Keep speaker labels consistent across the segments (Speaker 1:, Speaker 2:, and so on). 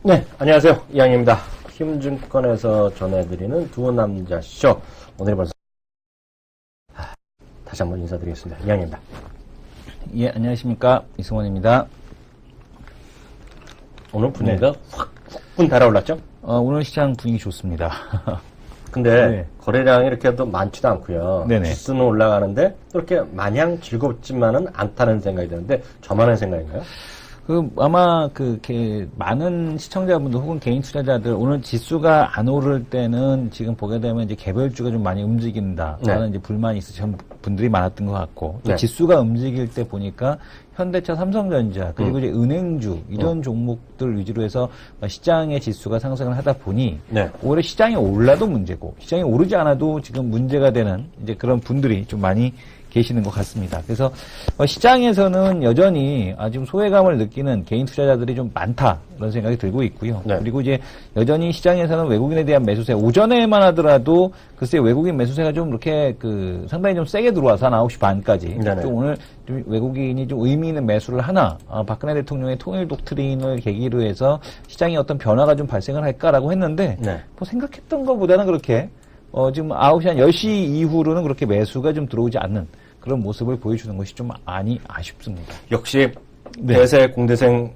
Speaker 1: 네, 안녕하세요. 이양입니다. 힘증권에서 전해드리는 두 남자 쇼. 오늘 벌써 다시 한번 인사드리겠습니다. 이양입니다.
Speaker 2: 예, 안녕하십니까. 이승원입니다.
Speaker 1: 오늘 분위기가 확 달아올랐죠?
Speaker 2: 오늘 시장 분위기 좋습니다.
Speaker 1: 근데
Speaker 2: 네.
Speaker 1: 거래량이 이렇게 또 많지도 않고요.
Speaker 2: 네네.
Speaker 1: 지수는 올라가는데 그렇게 마냥 즐겁지만은 않다는 생각이 드는데 저만의 생각인가요?
Speaker 2: 아마 많은 시청자분들 혹은 개인 투자자들 오늘 지수가 안 오를 때는 지금 보게 되면 이제 개별주가 좀 많이 움직인다.
Speaker 1: 네.
Speaker 2: 라는 이제 불만이 있으신 분들이 많았던 것 같고. 또
Speaker 1: 네.
Speaker 2: 지수가 움직일 때 보니까 현대차, 삼성전자, 그리고 이제 은행주, 이런 종목들 위주로 해서 시장의 지수가 상승을 하다 보니.
Speaker 1: 네.
Speaker 2: 오히려 시장이 올라도 문제고, 시장이 오르지 않아도 지금 문제가 되는 이제 그런 분들이 좀 많이 계시는 것 같습니다. 그래서 시장에서는 여전히 지금 소외감을 느끼는 개인 투자자들이 좀 많다 그런 생각이 들고 있고요.
Speaker 1: 네.
Speaker 2: 그리고 이제 여전히 시장에서는 외국인에 대한 매수세 오전에만 하더라도 글쎄 외국인 매수세가 좀 이렇게 상당히 좀 세게 들어와서 한 9시 반까지
Speaker 1: 네네.
Speaker 2: 좀 오늘 좀 외국인이 좀 의미 있는 매수를 하나 박근혜 대통령의 통일 독트린을 계기로 해서 시장에 어떤 변화가 좀 발생을 할까라고 했는데
Speaker 1: 네.
Speaker 2: 뭐 생각했던 것보다는 그렇게 지금 9시 한 10시 이후로는 그렇게 매수가 좀 들어오지 않는 그런 모습을 보여주는 것이 좀 많이 아쉽습니다.
Speaker 1: 역시
Speaker 2: 네.
Speaker 1: 대세 공대생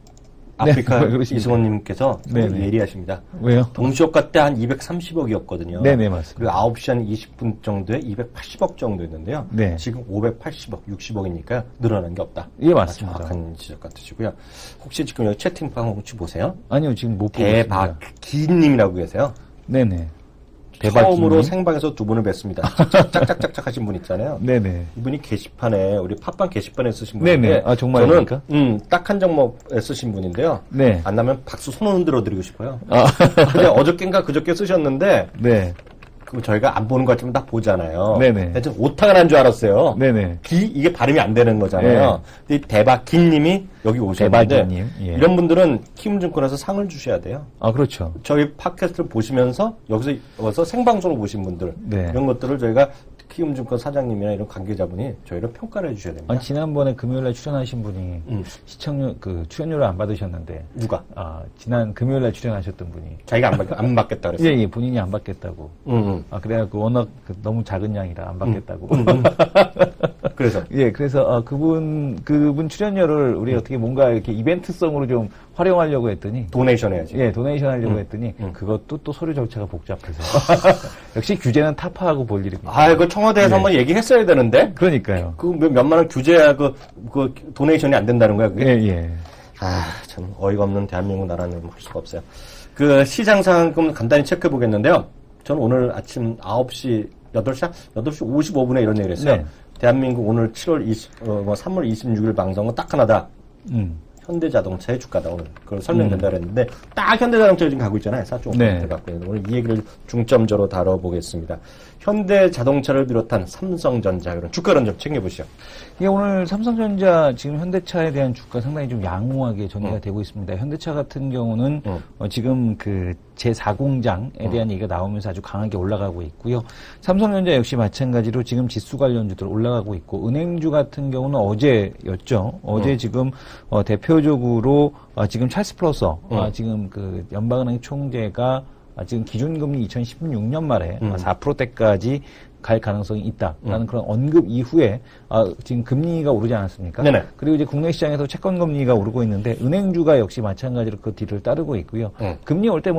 Speaker 1: 아프리카
Speaker 2: 네,
Speaker 1: 이승원님께서
Speaker 2: 네네.
Speaker 1: 예리하십니다.
Speaker 2: 왜요?
Speaker 1: 동시효과 때 한 230억이었거든요.
Speaker 2: 네네, 맞습니다.
Speaker 1: 그리고 9시 한 20분 정도에 280억 정도였는데요.
Speaker 2: 네.
Speaker 1: 지금 580억, 60억이니까 늘어난 게 없다.
Speaker 2: 예, 맞습니다.
Speaker 1: 정확한 지적 같으시고요. 혹시 지금 여기 채팅방 혹시 보세요?
Speaker 2: 아니요, 지금 못 보고 있습니다.
Speaker 1: 대박기님이라고 계세요.
Speaker 2: 네네.
Speaker 1: 처음으로
Speaker 2: 대박기님.
Speaker 1: 생방에서 두 분을 뵀습니다. 짝짝짝짝 하신 분 있잖아요.
Speaker 2: 네네.
Speaker 1: 이분이 게시판에 우리 팟빵 게시판에 쓰신 분인데
Speaker 2: 네네. 정말입니까?
Speaker 1: 저는 딱 한 종목에 쓰신 분인데요.
Speaker 2: 네.
Speaker 1: 안 나면 박수 손 흔들어 드리고 싶어요. 근데 어저께인가 그저께 쓰셨는데
Speaker 2: 네.
Speaker 1: 저희가 안 보는 것 같지만 딱 보잖아요.
Speaker 2: 네네.
Speaker 1: 근데 좀 오타가 난 줄 알았어요.
Speaker 2: 네네.
Speaker 1: 이게 발음이 안 되는 거잖아요. 근데 대박기님이 여기 오셨는데
Speaker 2: 대박기님. 예.
Speaker 1: 이런 분들은 키움증권에서 상을 주셔야 돼요.
Speaker 2: 그렇죠.
Speaker 1: 저희 팟캐스트를 보시면서 여기서 와서 생방송을 보신 분들
Speaker 2: 네.
Speaker 1: 이런 것들을 저희가 키움증권 사장님이나 이런 관계자분이 저희를 평가를 해주셔야 됩니다.
Speaker 2: 지난번에 금요일날 출연하신 분이 시청률, 출연료를 안 받으셨는데.
Speaker 1: 누가?
Speaker 2: 지난 금요일날 출연하셨던 분이.
Speaker 1: 자기가 안 받겠다 그랬어요.
Speaker 2: 예, 본인이 안 받겠다고. 그래갖고 워낙 너무 작은 양이라 안 받겠다고.
Speaker 1: 그래서.
Speaker 2: 예, 그래서 그분 출연료를 우리 어떻게 뭔가 이렇게 이벤트성으로 좀 활용하려고 했더니.
Speaker 1: 도네이션 해야지.
Speaker 2: 예, 도네이션 하려고 했더니 그것도 또 서류 절차가 복잡해서. 역시 규제는 타파하고 볼 일입니다.
Speaker 1: 그 청와대에서 한번 얘기했어야 되는데.
Speaker 2: 그러니까요.
Speaker 1: 몇만 원 규제야 그 도네이션이 안 된다는 거야, 그게?
Speaker 2: 예, 예.
Speaker 1: 참 어이가 없는 대한민국 나라는 할 수가 없어요. 시장 상황 간단히 체크해 보겠는데요. 저는 오늘 아침 8시 55분에 이런 얘기를 했어요.
Speaker 2: 네.
Speaker 1: 대한민국 오늘 3월 26일 방송은 딱 하나다. 현대자동차의 주가다 오늘 그걸 설명된다 그랬는데 딱 현대자동차 지금 가고 있잖아요. 4.5%
Speaker 2: 네.
Speaker 1: 갖고 있는 오늘 이 얘기를 중점적으로 다뤄보겠습니다. 현대자동차를 비롯한 삼성전자 이런 주가를 좀 챙겨보시죠.
Speaker 2: 이게 오늘 삼성전자 지금 현대차에 대한 주가 상당히 좀 양호하게 전개가 되고 있습니다. 현대차 같은 경우는 지금 제4공장에 대한 얘기가 나오면서 아주 강하게 올라가고 있고요. 삼성전자 역시 마찬가지로 지금 지수 관련주들 올라가고 있고 은행주 같은 경우는 어제였죠. 어제 지금 대표적으로 지금 찰스 플러서 지금 연방은행 총재가 지금 기준금리 2016년 말에 4%대까지 갈 가능성이 있다라는 그런 언급 이후에 지금 금리가 오르지 않았습니까?
Speaker 1: 네네.
Speaker 2: 그리고 이제 국내 시장에서 채권 금리가 오르고 있는데 은행주가 역시 마찬가지로 그 뒤를 따르고 있고요. 금리 올 때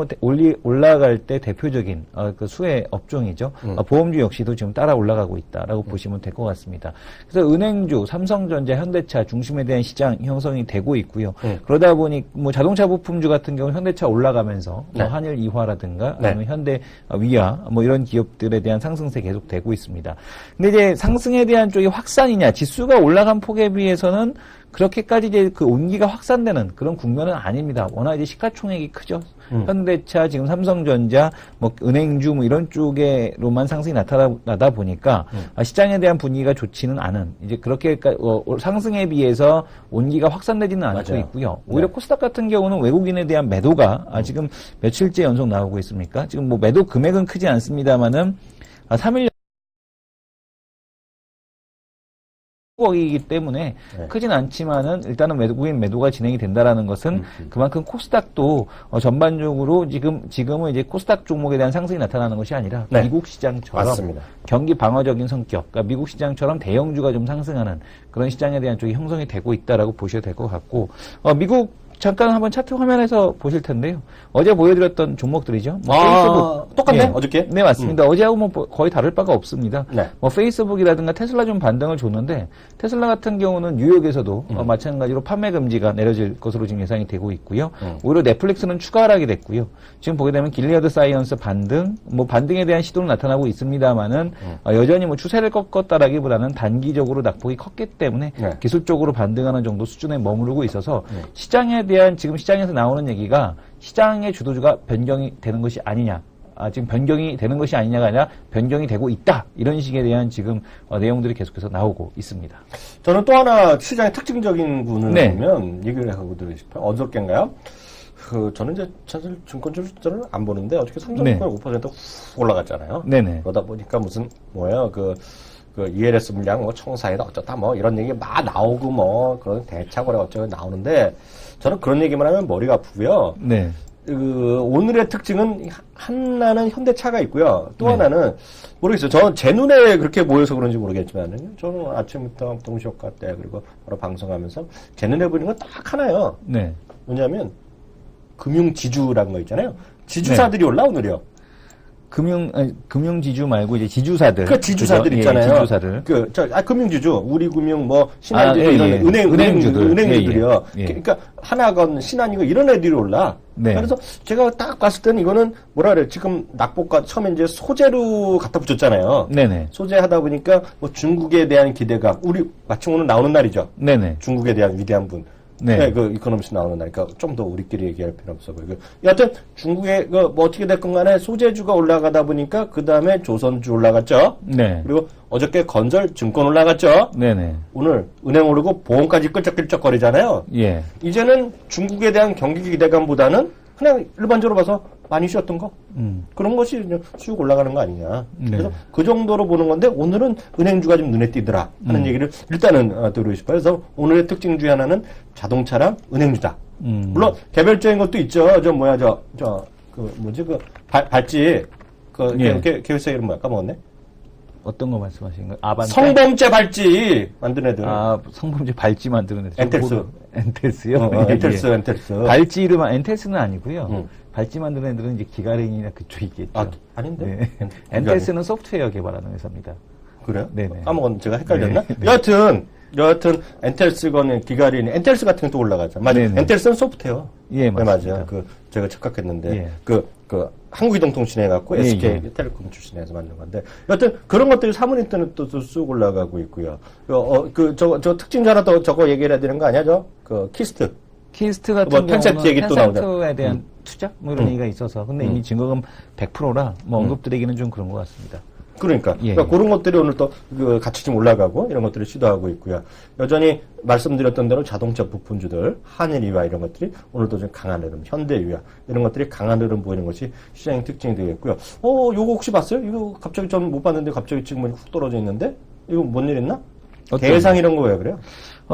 Speaker 2: 올라갈 때 대표적인 수혜 업종이죠. 보험주 역시도 지금 따라 올라가고 있다라고 보시면 될 것 같습니다. 그래서 은행주, 삼성전자, 현대차 중심에 대한 시장 형성이 되고 있고요. 그러다 보니 자동차 부품주 같은 경우 현대차 올라가면서
Speaker 1: 네.
Speaker 2: 한일 이화라든가 아니면 현대 위아 이런 기업들에 대한 상승세 계속 되고 있습니다. 근데 이제 상승에 대한 쪽이 확산이냐, 지수가 올라간 폭에 비해서는 그렇게까지 이제 온기가 확산되는 그런 국면은 아닙니다. 워낙 이제 시가총액이 크죠. 현대차, 지금 삼성전자, 은행주 이런 쪽에로만 상승이 나타나다 보니까 시장에 대한 분위기가 좋지는 않은 이제 그렇게 상승에 비해서 온기가 확산되지는 않고
Speaker 1: 맞아요.
Speaker 2: 있고요. 오히려 코스닥 같은 경우는 외국인에 대한 매도가 지금 며칠째 연속 나오고 있습니까? 지금 매도 금액은 크지 않습니다만은 3일 억이기 때문에
Speaker 1: 네.
Speaker 2: 크진 않지만은 일단은 외국인 매도가 진행이 된다라는 것은 그만큼 코스닥도 전반적으로 지금은 이제 코스닥 종목에 대한 상승이 나타나는 것이 아니라
Speaker 1: 네.
Speaker 2: 미국 시장처럼
Speaker 1: 맞습니다.
Speaker 2: 경기 방어적인 성격, 그러니까 미국 시장처럼 대형주가 좀 상승하는 그런 시장에 대한 쪽이 형성이 되고 있다라고 보셔도 될 것 같고, 미국 잠깐 한번 차트 화면에서 보실 텐데요. 어제 보여드렸던 종목들이죠. 페이스북.
Speaker 1: 똑같네,
Speaker 2: 예.
Speaker 1: 어저께?
Speaker 2: 네, 맞습니다. 어제하고 뭐 거의 다를 바가 없습니다.
Speaker 1: 네.
Speaker 2: 페이스북이라든가 테슬라 좀 반등을 줬는데, 테슬라 같은 경우는 뉴욕에서도 마찬가지로 판매 금지가 내려질 것으로 지금 예상이 되고 있고요. 오히려 넷플릭스는 추가 하락이 됐고요. 지금 보게 되면 길리어드 사이언스 반등, 반등에 대한 시도는 나타나고 있습니다만은, 여전히 추세를 꺾었다라기보다는 단기적으로 낙폭이 컸기 때문에
Speaker 1: 네.
Speaker 2: 기술적으로 반등하는 정도 수준에 머무르고 있어서 시장에 대한 지금 시장에서 나오는 얘기가 시장의 주도주가 변경이 되는 것이 아니냐. 지금 변경이 되는 것이 아니냐가 아니라 변경이 되고 있다. 이런 식에 대한 지금 내용들이 계속해서 나오고 있습니다.
Speaker 1: 저는 또 하나 시장의 특징적인 분을
Speaker 2: 네.
Speaker 1: 보면 얘기를 하고 드리고 싶어요. 어저께인가요? 저는 이제 사실 증권주 숫자를 안 보는데 어저께 3.5% 훅 올라갔잖아요.
Speaker 2: 네네.
Speaker 1: 그러다 보니까 무슨 뭐예요? 그 ELS 물량 청사에다 어쩌다 이런 얘기 막 나오고 그런 대차고래 어쩌고 나오는데 저는 그런 얘기만 하면 머리가 아프고요.
Speaker 2: 네.
Speaker 1: 오늘의 특징은 하나는 현대차가 있고요. 또
Speaker 2: 네.
Speaker 1: 하나는 모르겠어요. 저는 제 눈에 그렇게 보여서 그런지 모르겠지만 저는 아침부터 동시효과 때 그리고 바로 방송하면서 제 눈에 보이는 건 딱 하나요.
Speaker 2: 네.
Speaker 1: 뭐냐면 금융지주라는 거 있잖아요. 지주사들이 올라 오늘이요.
Speaker 2: 금융지주 말고 이제 지주사들.
Speaker 1: 그 지주사들
Speaker 2: 그죠?
Speaker 1: 있잖아요.
Speaker 2: 예, 지주사들.
Speaker 1: 금융지주, 우리금융, 신한지주
Speaker 2: 예,
Speaker 1: 이런
Speaker 2: 예.
Speaker 1: 은행주들이요.
Speaker 2: 예, 예.
Speaker 1: 그러니까 하나건 신한이고 이런 애들이 올라.
Speaker 2: 네.
Speaker 1: 그래서 제가 딱 봤을 때는 이거는 뭐라 그래 지금 낙폭과 처음에 이제 소재로 갖다 붙였잖아요.
Speaker 2: 네네.
Speaker 1: 소재 하다 보니까 중국에 대한 기대감, 우리 마침 오늘 나오는 날이죠.
Speaker 2: 네네.
Speaker 1: 중국에 대한 위대한 분.
Speaker 2: 네.
Speaker 1: 그 이코노미스트 나오는 날이니까 좀 더 우리끼리 얘기할 필요 없어 보이고. 여하튼 중국의 어떻게 됐건 간에 소재주가 올라가다 보니까 그 다음에 조선주 올라갔죠.
Speaker 2: 네.
Speaker 1: 그리고 어저께 건설 증권 올라갔죠.
Speaker 2: 네네.
Speaker 1: 오늘 은행 오르고 보험까지 끌적끌적거리잖아요.
Speaker 2: 예.
Speaker 1: 이제는 중국에 대한 경기 기대감보다는 그냥 일반적으로 봐서 많이 쉬었던 거 그런 것이 그냥 쭉 올라가는 거 아니냐.
Speaker 2: 네.
Speaker 1: 그래서 그 정도로 보는 건데 오늘은 은행주가 좀 눈에 띄더라 하는 얘기를 일단은 드리고 싶어요. 그래서 오늘의 특징 중에 하나는 자동차랑 은행주다. 물론 개별적인 것도 있죠. 발찌
Speaker 2: 예.
Speaker 1: 계열사 이름 뭐야? 까먹었네.
Speaker 2: 어떤 거 말씀하시는 거예요? 아반떼?
Speaker 1: 성범죄 발찌 만든 애들.
Speaker 2: 성범죄 발찌 만드는 애들.
Speaker 1: 엔텔스.
Speaker 2: 엔텔스요? 예,
Speaker 1: 엔텔스.
Speaker 2: 발찌 이름, 엔텔스는 아니고요. 발찌 만드는 애들은 이제 기가린이나 그쪽이겠죠.
Speaker 1: 아닌데?
Speaker 2: 네. 엔텔스는 소프트웨어 개발하는 회사입니다.
Speaker 1: 그래요?
Speaker 2: 네네.
Speaker 1: 까먹었는데 제가 헷갈렸나?
Speaker 2: 네.
Speaker 1: 여하튼 엔텔스건 기가린 엔텔스 같은 게 또 올라가죠. 맞아요.
Speaker 2: 네네.
Speaker 1: 엔텔스는 소프트웨어.
Speaker 2: 예,
Speaker 1: 네,
Speaker 2: 맞습니다.
Speaker 1: 맞아요. 제가 착각했는데
Speaker 2: 예.
Speaker 1: 한국이동통신해 갖고
Speaker 2: 예,
Speaker 1: SK텔레콤 출신해서 만든 건데 여하튼 그런 것들이 사모님들은 또 쑥 올라가고 있고요. 저 특징 하나 더 저거 얘기를 해야 되는 거 아니야? 키스트.
Speaker 2: 키스트 같은
Speaker 1: 뭐
Speaker 2: 경우는
Speaker 1: 펜센트 얘기 또 나오잖아.
Speaker 2: 펜센트에 대한 투자? 이런 얘기가 있어서. 근데 이미 증거금 100%라 언급드리기는 좀 그런 것 같습니다.
Speaker 1: 그러니까 그런 것들이 오늘 또 같이 좀 올라가고 이런 것들을 시도하고 있고요. 여전히 말씀드렸던 대로 자동차 부품주들, 한일이와 이런 것들이 오늘도 좀 강한 흐름, 현대유야 이런 것들이 강한 흐름 보이는 것이 시장의 특징이 되겠고요. 요거 혹시 봤어요? 이거 갑자기 전 못 봤는데 갑자기 지금 훅 떨어져 있는데 이거 뭔 일 있나? 대상 이런 거 왜 그래요?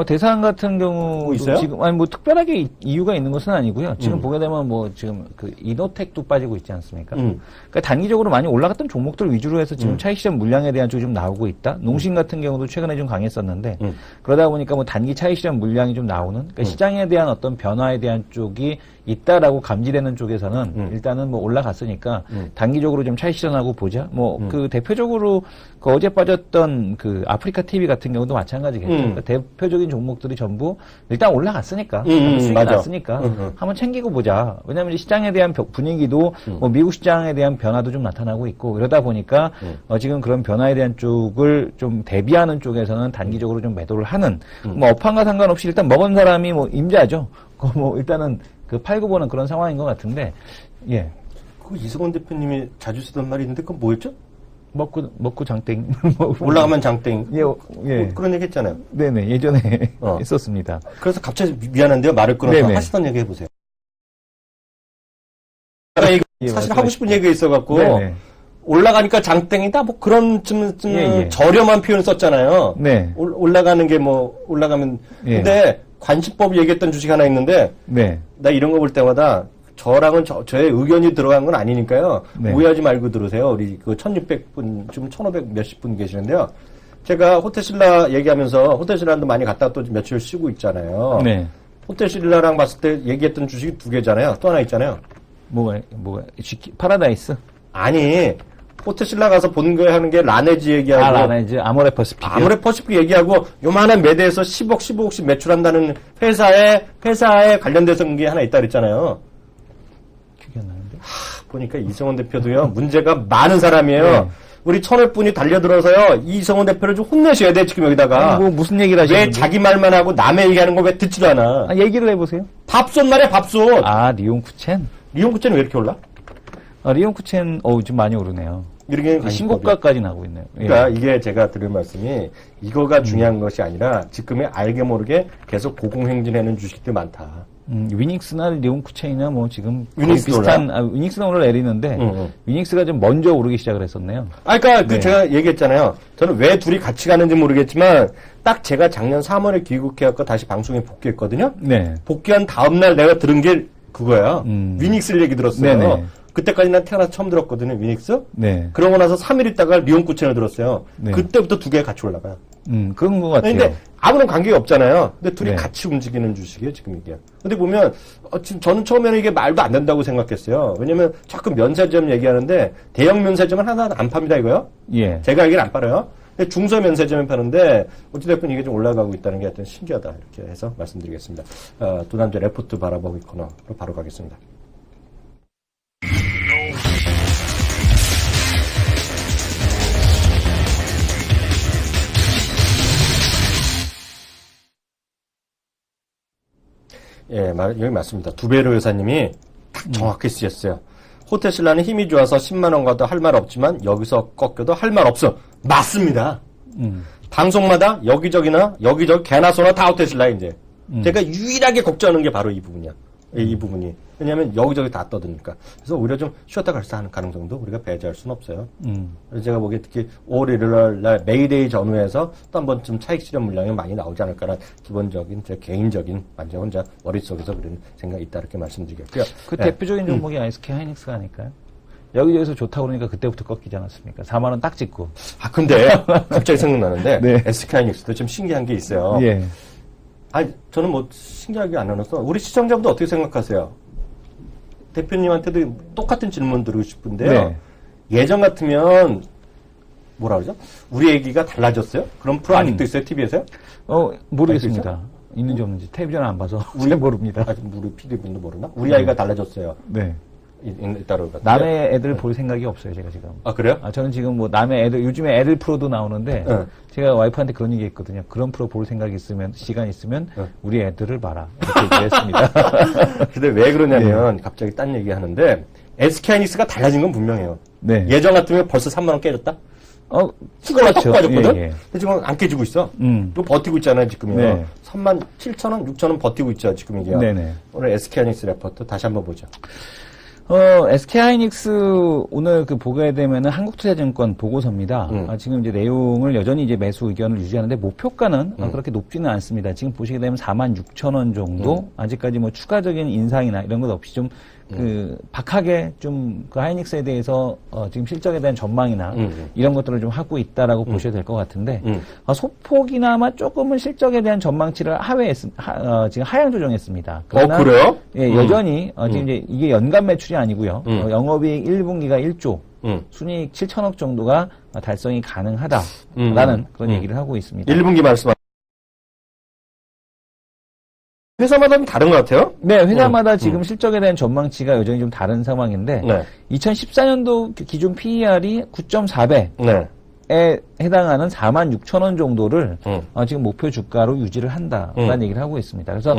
Speaker 2: 대상 같은 경우
Speaker 1: 뭐 있어요?
Speaker 2: 지금 특별하게 이유가 있는 것은 아니고요. 지금 보게 되면 지금 이노텍도 빠지고 있지 않습니까? 그러니까 단기적으로 많이 올라갔던 종목들 위주로 해서 지금 차익 실현 물량에 대한 쪽이 좀 나오고 있다. 농심 같은 경우도 최근에 좀 강했었는데 그러다 보니까 단기 차익 실현 물량이 좀 나오는 그러니까 시장에 대한 어떤 변화에 대한 쪽이 있다라고 감지되는 쪽에서는 일단은 올라갔으니까 단기적으로 좀 차익 실현하고 보자. 대표적으로 어제 빠졌던 아프리카 TV 같은 경우도 마찬가지겠죠. 그러니까 대표적인 종목들이 전부 일단 올라갔으니까 수익이
Speaker 1: 맞아.
Speaker 2: 났으니까 한번 챙기고 보자. 왜냐하면 시장에 대한 분위기도 미국 시장에 대한 변화도 좀 나타나고 있고 이러다 보니까 지금 그런 변화에 대한 쪽을 좀 대비하는 쪽에서는 단기적으로 좀 매도를 하는 업황과 상관없이 일단 먹은 사람이 임자죠. 일단은 팔고 보는 그런 상황인 것 같은데 예.
Speaker 1: 이승원 대표님이 자주 쓰던 말이 있는데 그건 뭐였죠?
Speaker 2: 먹고 장땡.
Speaker 1: 올라가면 장땡.
Speaker 2: 예.
Speaker 1: 그런 얘기 했잖아요.
Speaker 2: 네네. 예전에 했었습니다.
Speaker 1: 그래서 갑자기 미안한데요. 말을 끊어서
Speaker 2: 네네.
Speaker 1: 하시던 얘기 해보세요. 사실
Speaker 2: 맞아요.
Speaker 1: 하고 싶은 얘기가 있어갖고
Speaker 2: 네네.
Speaker 1: 올라가니까 장땡이다 뭐 그런 좀
Speaker 2: 예.
Speaker 1: 저렴한 표현 썼잖아요.
Speaker 2: 네.
Speaker 1: 올라가는 게 뭐 올라가면
Speaker 2: 예.
Speaker 1: 근데 관심법 얘기했던 주식 하나 있는데
Speaker 2: 네.
Speaker 1: 나 이런 거 볼 때마다 저랑은 저의 의견이 들어간 건 아니니까요.
Speaker 2: 네.
Speaker 1: 오해하지 말고 들으세요. 우리 그 1600분, 지금 1500 몇십 분 계시는데요. 제가 호텔신라 얘기하면서 호텔신라도 많이 갔다 또 며칠 쉬고 있잖아요.
Speaker 2: 네.
Speaker 1: 호텔신라랑 봤을 때 얘기했던 주식이 두 개잖아요. 또 하나 있잖아요.
Speaker 2: 뭐가, 파라다이스?
Speaker 1: 아니, 호텔신라 가서 본 거 하는 게 라네즈 얘기하고.
Speaker 2: 라네즈, 아모레 퍼시픽.
Speaker 1: 아모레 퍼시픽 얘기하고 요만한 매대에서 10억, 15억씩 매출한다는 회사에 관련돼서 게 하나 있다 그랬잖아요.
Speaker 2: 기억이 안 나는데.
Speaker 1: 보니까 이성원 대표도요, 문제가 많은 사람이에요.
Speaker 2: 네.
Speaker 1: 우리 천월분이 달려들어서요, 이성원 대표를 좀 혼내셔야 돼, 지금 여기다가.
Speaker 2: 뭐 무슨 얘기를 하시는
Speaker 1: 왜 자기 말만 하고 남의 얘기하는 거 왜 듣지도 않아?
Speaker 2: 얘기를 해보세요.
Speaker 1: 밥솥 말이야, 밥솥.
Speaker 2: 리옹쿠첸?
Speaker 1: 리온쿠첸은 왜 이렇게 올라?
Speaker 2: 리옹쿠첸, 좀 많이 오르네요.
Speaker 1: 이렇게
Speaker 2: 신고가까지 나고 있네요.
Speaker 1: 그러니까 이게 제가 들을 말씀이 이거가 중요한 것이 아니라 지금의 알게 모르게 계속 고공행진하는 주식들 많다.
Speaker 2: 위닉스나 리옹쿠첸이나 뭐 지금
Speaker 1: 위닉스
Speaker 2: 비슷한, 위닉스는 오늘 내리는데, 위닉스가 좀 먼저 오르기 시작을 했었네요.
Speaker 1: 그러니까
Speaker 2: 네.
Speaker 1: 제가 얘기했잖아요. 저는 왜 둘이 같이 가는지 모르겠지만 딱 제가 작년 3월에 귀국해갖고 다시 방송에 복귀했거든요.
Speaker 2: 네.
Speaker 1: 복귀한 다음날 내가 들은 게 그거야. 위닉스 얘기 들었어요.
Speaker 2: 네네.
Speaker 1: 그때까지 난 태어나서 처음 들었거든요, 위닉스.
Speaker 2: 네.
Speaker 1: 그러고 나서 3일 있다가 리온쿠첸을 들었어요.
Speaker 2: 네.
Speaker 1: 그때부터 두 개가 같이 올라가요.
Speaker 2: 그런 것 같아요.
Speaker 1: 근데 아무런 관계가 없잖아요. 근데 둘이
Speaker 2: 네.
Speaker 1: 같이 움직이는 주식이에요, 지금 이게. 근데 보면, 지금 저는 처음에는 이게 말도 안 된다고 생각했어요. 왜냐면 자꾸 면세점 얘기하는데 대형 면세점은 하나 안 팝니다, 이거요.
Speaker 2: 예.
Speaker 1: 제가 알기는 안 팔아요. 근데 중소 면세점에 파는데 어찌됐건 이게 좀 올라가고 있다는 게 하여튼 신기하다. 이렇게 해서 말씀드리겠습니다. 두 남자 레포트 바라보기 코너로 바로 가겠습니다. 예, 여기 맞습니다. 두배로 여사님이 딱 정확히 쓰셨어요. 호텔신라는 힘이 좋아서 10만원 가도 할 말 없지만 여기서 꺾여도 할 말 없어. 맞습니다. 방송마다 여기저기 개나 소나 다 호텔신라 이제. 제가 유일하게 걱정하는 게 바로 이 부분이야. 이 부분이. 왜냐면 여기저기 다 떠드니까. 그래서 오히려 좀 쉬었다 갈 수 하는 가능성도 우리가 배제할 수는 없어요. 그래서 제가 보기에 특히 5월 1일 날 메이데이 전후에서 또 한 번쯤 차익 실현 물량이 많이 나오지 않을까라는 기본적인 제 개인적인 만져 혼자 머릿속에서 그런 생각이 있다 이렇게 말씀드리겠고요.
Speaker 2: 그 대표적인 종목이 SK 하이닉스가 아닐까요? 여기저기서 좋다고 그러니까 그때부터 꺾이지 않았습니까? 4만원 딱 찍고.
Speaker 1: 근데 갑자기 생각나는데
Speaker 2: 네.
Speaker 1: SK하이닉스도 좀 신기한 게 있어요.
Speaker 2: 예.
Speaker 1: 저는 뭐 신기하게 안 나눠서 우리 시청자분들 어떻게 생각하세요? 대표님한테도 똑같은 질문 드리고 싶은데요.
Speaker 2: 네.
Speaker 1: 예전 같으면 뭐라 그러죠? 우리 얘기가 달라졌어요? 그런 프로 아직도 있어요? TV에서요?
Speaker 2: 모르겠습니다. 있는지 없는지 텔레비전 안 봐서 잘 모릅니다.
Speaker 1: 아직 우리 PD분도 모르나? 우리 아이가 달라졌어요.
Speaker 2: 네.
Speaker 1: 따로
Speaker 2: 남의 애들 볼 생각이 없어요, 제가 지금.
Speaker 1: 그래요?
Speaker 2: 저는 지금 뭐 남의 애들, 요즘에 애들 프로도 나오는데,
Speaker 1: 네.
Speaker 2: 제가 와이프한테 그런 얘기 했거든요. 그런 프로 볼 생각이 있으면, 시간 있으면,
Speaker 1: 네.
Speaker 2: 우리 애들을 봐라. 이렇게 얘기했습니다.
Speaker 1: 근데 왜 그러냐면, 갑자기 딴 얘기 하는데, SK하이닉스가 달라진 건 분명해요.
Speaker 2: 네.
Speaker 1: 예전 같으면 벌써 3만원 깨졌다?
Speaker 2: 그렇죠.
Speaker 1: 빠졌거든?
Speaker 2: 예.
Speaker 1: 근데 지금 안 깨지고 있어. 또 버티고 있잖아요, 지금요.
Speaker 2: 네.
Speaker 1: 3만 7천원, 6천원 버티고 있죠, 지금 이게.
Speaker 2: 네네.
Speaker 1: 오늘 SK하이닉스 레포트 다시 한번 보죠.
Speaker 2: SK하이닉스 오늘 보게 되면은 한국투자증권 보고서입니다. 지금 이제 내용을 여전히 이제 매수 의견을 유지하는데 목표가는 그렇게 높지는 않습니다. 지금 보시게 되면 46,000원 정도 아직까지 뭐 추가적인 인상이나 이런 것 없이 좀 박하게 좀 그 하이닉스에 대해서 지금 실적에 대한 전망이나 이런 것들을 좀 하고 있다라고 보셔야 될 것 같은데 소폭이나마 조금은 실적에 대한 전망치를 지금 하향 조정했습니다. 그러나
Speaker 1: 그래요?
Speaker 2: 예, 여전히 지금 이제 이게 연간 매출이 아니고요. 영업이익 1분기가 1조, 순이익 7천억 정도가 달성이 가능하다라는 그런 얘기를 하고 있습니다.
Speaker 1: 1분기 말씀. 회사마다 좀 다른 것 같아요?
Speaker 2: 네, 회사마다 지금 실적에 대한 전망치가 여전히 좀 다른 상황인데,
Speaker 1: 네.
Speaker 2: 2014년도 기준 PER이 9.4배.
Speaker 1: 네.
Speaker 2: 에 해당하는 46,000원 정도를 지금 목표 주가로 유지를 한다라는 얘기를 하고 있습니다. 그래서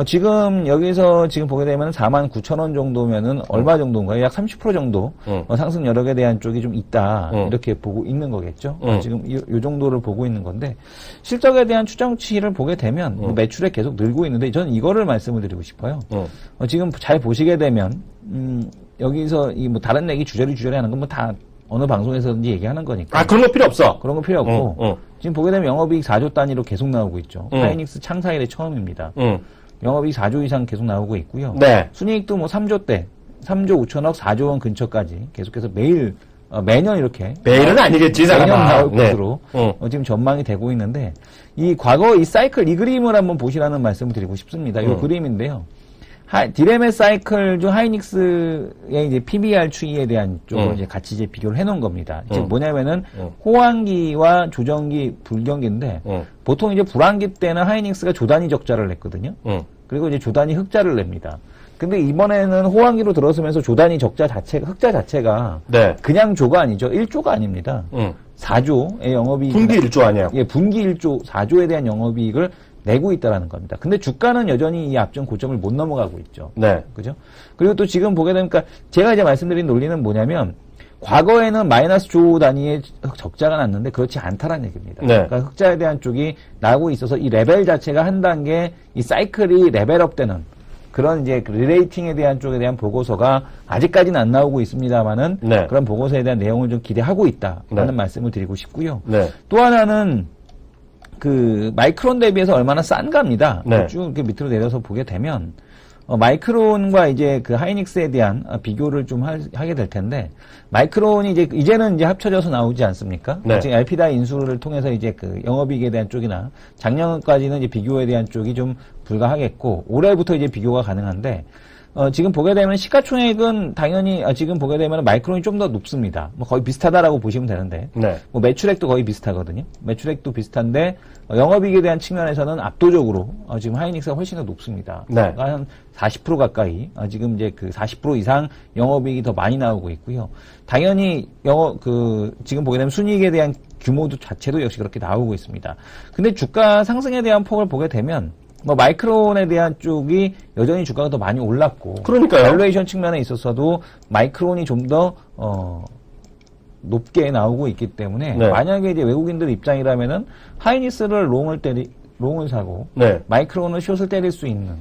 Speaker 2: 지금 여기서 지금 보게 되면 49,000원 정도면은 얼마 정도인가요? 약 30% 정도 상승 여력에 대한 쪽이 좀 있다 이렇게 보고 있는 거겠죠. 지금 이 정도를 보고 있는 건데 실적에 대한 추정치를 보게 되면 뭐 매출에 계속 늘고 있는데 저는 이거를 말씀을 드리고 싶어요. 지금 잘 보시게 되면 여기서 이 뭐 다른 얘기 주저리 하는 건 뭐 다 어느 방송에서든지 얘기하는 거니까.
Speaker 1: 아, 그런 거 필요 없어.
Speaker 2: 그런 거 필요 없고.
Speaker 1: 응.
Speaker 2: 지금 보게 되면 영업이익 4조 단위로 계속 나오고 있죠.
Speaker 1: 응.
Speaker 2: 하이닉스 창사 이래 처음입니다.
Speaker 1: 응.
Speaker 2: 영업이익 4조 이상 계속 나오고 있고요.
Speaker 1: 네.
Speaker 2: 순이익도 뭐 3조 5천억, 4조 원 근처까지 계속해서 매년 이렇게.
Speaker 1: 매일은 아니겠지,
Speaker 2: 매년
Speaker 1: 사람아.
Speaker 2: 나올
Speaker 1: 네.
Speaker 2: 것으로
Speaker 1: 응.
Speaker 2: 지금 전망이 되고 있는데, 과거 이 사이클, 이 그림을 한번 보시라는 말씀을 드리고 싶습니다. 이 그림인데요. 디램의 사이클 중 하이닉스의 이제 PBR 추이에 대한 쪽으로 이제 같이 이제 비교를 해놓은 겁니다. 즉 뭐냐면은 호황기와 조정기, 불경기인데 보통 이제 불황기 때는 하이닉스가 조단위 적자를 냈거든요. 그리고 이제 조단위 흑자를 냅니다. 근데 이번에는 호황기로 들어서면서 조단위 흑자 자체가
Speaker 1: 네.
Speaker 2: 그냥 조가 아니죠. 1조가 아닙니다. 4조의 영업이익.
Speaker 1: 분기 1조 아니야.
Speaker 2: 예, 분기 1조, 4조에 대한 영업이익을 내고 있다라는 겁니다. 근데 주가는 여전히 이 앞전 고점을 못 넘어가고 있죠.
Speaker 1: 네.
Speaker 2: 그죠? 그리고 또 지금 보게 되니까 제가 이제 말씀드린 논리는 뭐냐면 과거에는 마이너스 조 단위의 적자가 났는데 그렇지 않다라는 얘기입니다.
Speaker 1: 네.
Speaker 2: 그러니까 흑자에 대한 쪽이 나고 있어서 이 레벨 자체가 한 단계 이 사이클이 레벨업 되는 그런 이제 리레이팅에 대한 쪽에 대한 보고서가 아직까지는 안 나오고 있습니다만은
Speaker 1: 네.
Speaker 2: 그런 보고서에 대한 내용을 좀 기대하고 있다라는
Speaker 1: 네.
Speaker 2: 말씀을 드리고 싶고요.
Speaker 1: 네.
Speaker 2: 또 하나는 마이크론 대비해서 얼마나 싼가입니다.
Speaker 1: 네.
Speaker 2: 쭉 이렇게 밑으로 내려서 보게 되면 마이크론과 이제 하이닉스에 대한 비교를 좀 하게 될 텐데 마이크론이 이제는 이제 합쳐져서 나오지 않습니까?
Speaker 1: 네.
Speaker 2: 지금 엘피다 인수를 통해서 이제 영업이익에 대한 쪽이나 작년까지는 이제 비교에 대한 쪽이 좀 불가하겠고 올해부터 이제 비교가 가능한데 지금 보게 되면 시가총액은 당연히 지금 보게 되면 마이크론이 좀 더 높습니다. 뭐 거의 비슷하다라고 보시면 되는데
Speaker 1: 네.
Speaker 2: 뭐 매출액도 거의 비슷하거든요. 매출액도 비슷한데 영업이익에 대한 측면에서는 압도적으로 지금 하이닉스가 훨씬 더 높습니다.
Speaker 1: 네.
Speaker 2: 그러니까 한 40% 가까이 지금 이제 40% 이상 영업이익이 더 많이 나오고 있고요. 당연히 지금 보게 되면 순이익에 대한 규모도 자체도 역시 그렇게 나오고 있습니다. 근데 주가 상승에 대한 폭을 보게 되면 마이크론에 대한 쪽이 여전히 주가가 더 많이 올랐고.
Speaker 1: 그러니까요.
Speaker 2: 밸류에이션 측면에 있어서도 마이크론이 좀 더, 높게 나오고 있기 때문에.
Speaker 1: 네.
Speaker 2: 만약에 이제 외국인들 입장이라면은 하이닉스를 롱을 사고.
Speaker 1: 네.
Speaker 2: 마이크론을 숏을 때릴 수 있는.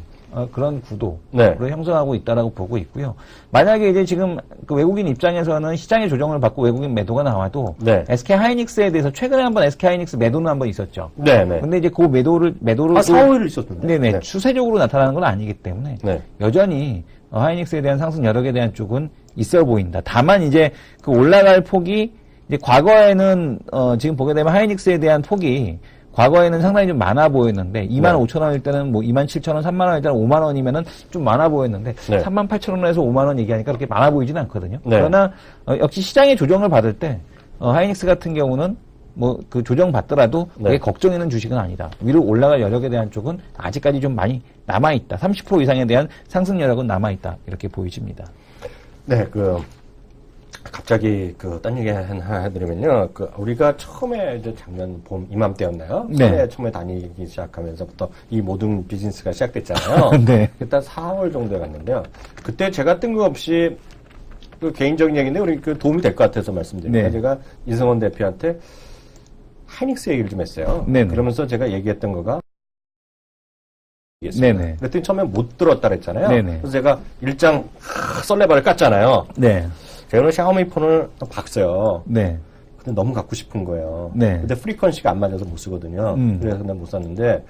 Speaker 2: 그런 구도로
Speaker 1: 네.
Speaker 2: 형성하고 있다라고 보고 있고요. 만약에 이제 지금 외국인 입장에서는 시장의 조정을 받고 외국인 매도가 나와도
Speaker 1: 네.
Speaker 2: SK 하이닉스에 대해서 최근에 한번 SK 하이닉스 매도는 한번 있었죠.
Speaker 1: 네. 네.
Speaker 2: 근데 이제 그 매도를
Speaker 1: 4, 5일 있었는데.
Speaker 2: 네네.
Speaker 1: 네.
Speaker 2: 추세적으로 나타나는 건 아니기 때문에
Speaker 1: 네.
Speaker 2: 여전히 하이닉스에 대한 상승 여력에 대한 쪽은 있어 보인다. 다만 이제 올라갈 폭이 이제 과거에는 지금 보게 되면 하이닉스에 대한 폭이 과거에는 상당히 좀 많아 보였는데 25,000원일 때는 27,000원, 3만원일 때는 5만원이면은 좀 많아 보였는데
Speaker 1: 네.
Speaker 2: 38,000원에서 5만원 얘기하니까 그렇게 많아 보이지는 않거든요.
Speaker 1: 네.
Speaker 2: 그러나 역시 시장의 조정을 받을 때 하이닉스 같은 경우는 조정 받더라도 그게
Speaker 1: 네.
Speaker 2: 걱정 있는 주식은 아니다. 위로 올라갈 여력에 대한 쪽은 아직까지 좀 많이 남아있다. 30% 이상에 대한 상승 여력은 남아있다. 이렇게 보여집니다.
Speaker 1: 네, 갑자기 딴 얘기 하나 해드리면요. 우리가 처음에 이제 작년 봄 이맘때였나요?
Speaker 2: 네.
Speaker 1: 처음에 다니기 시작하면서부터 이 모든 비즈니스가 시작됐잖아요.
Speaker 2: 네.
Speaker 1: 일단 4월 정도에 갔는데요. 그때 제가 뜬금없이 개인적인 얘기인데 우리 도움이 될 것 같아서 말씀드립니다.
Speaker 2: 네.
Speaker 1: 제가 이승원 대표한테 하이닉스 얘기를 좀 했어요.
Speaker 2: 네네.
Speaker 1: 그러면서 제가 얘기했던 거가
Speaker 2: 네네.
Speaker 1: 그랬더니 처음에 못 들었다 그랬잖아요.
Speaker 2: 네네.
Speaker 1: 그래서 제가 일장 썰레발을 깠잖아요.
Speaker 2: 네.
Speaker 1: 제가 샤오미 폰을 봤어요.
Speaker 2: 네.
Speaker 1: 근데 너무 갖고 싶은 거예요.
Speaker 2: 네.
Speaker 1: 근데 프리퀀시가 안 맞아서 못 쓰거든요. 그래서 그냥 못 샀는데,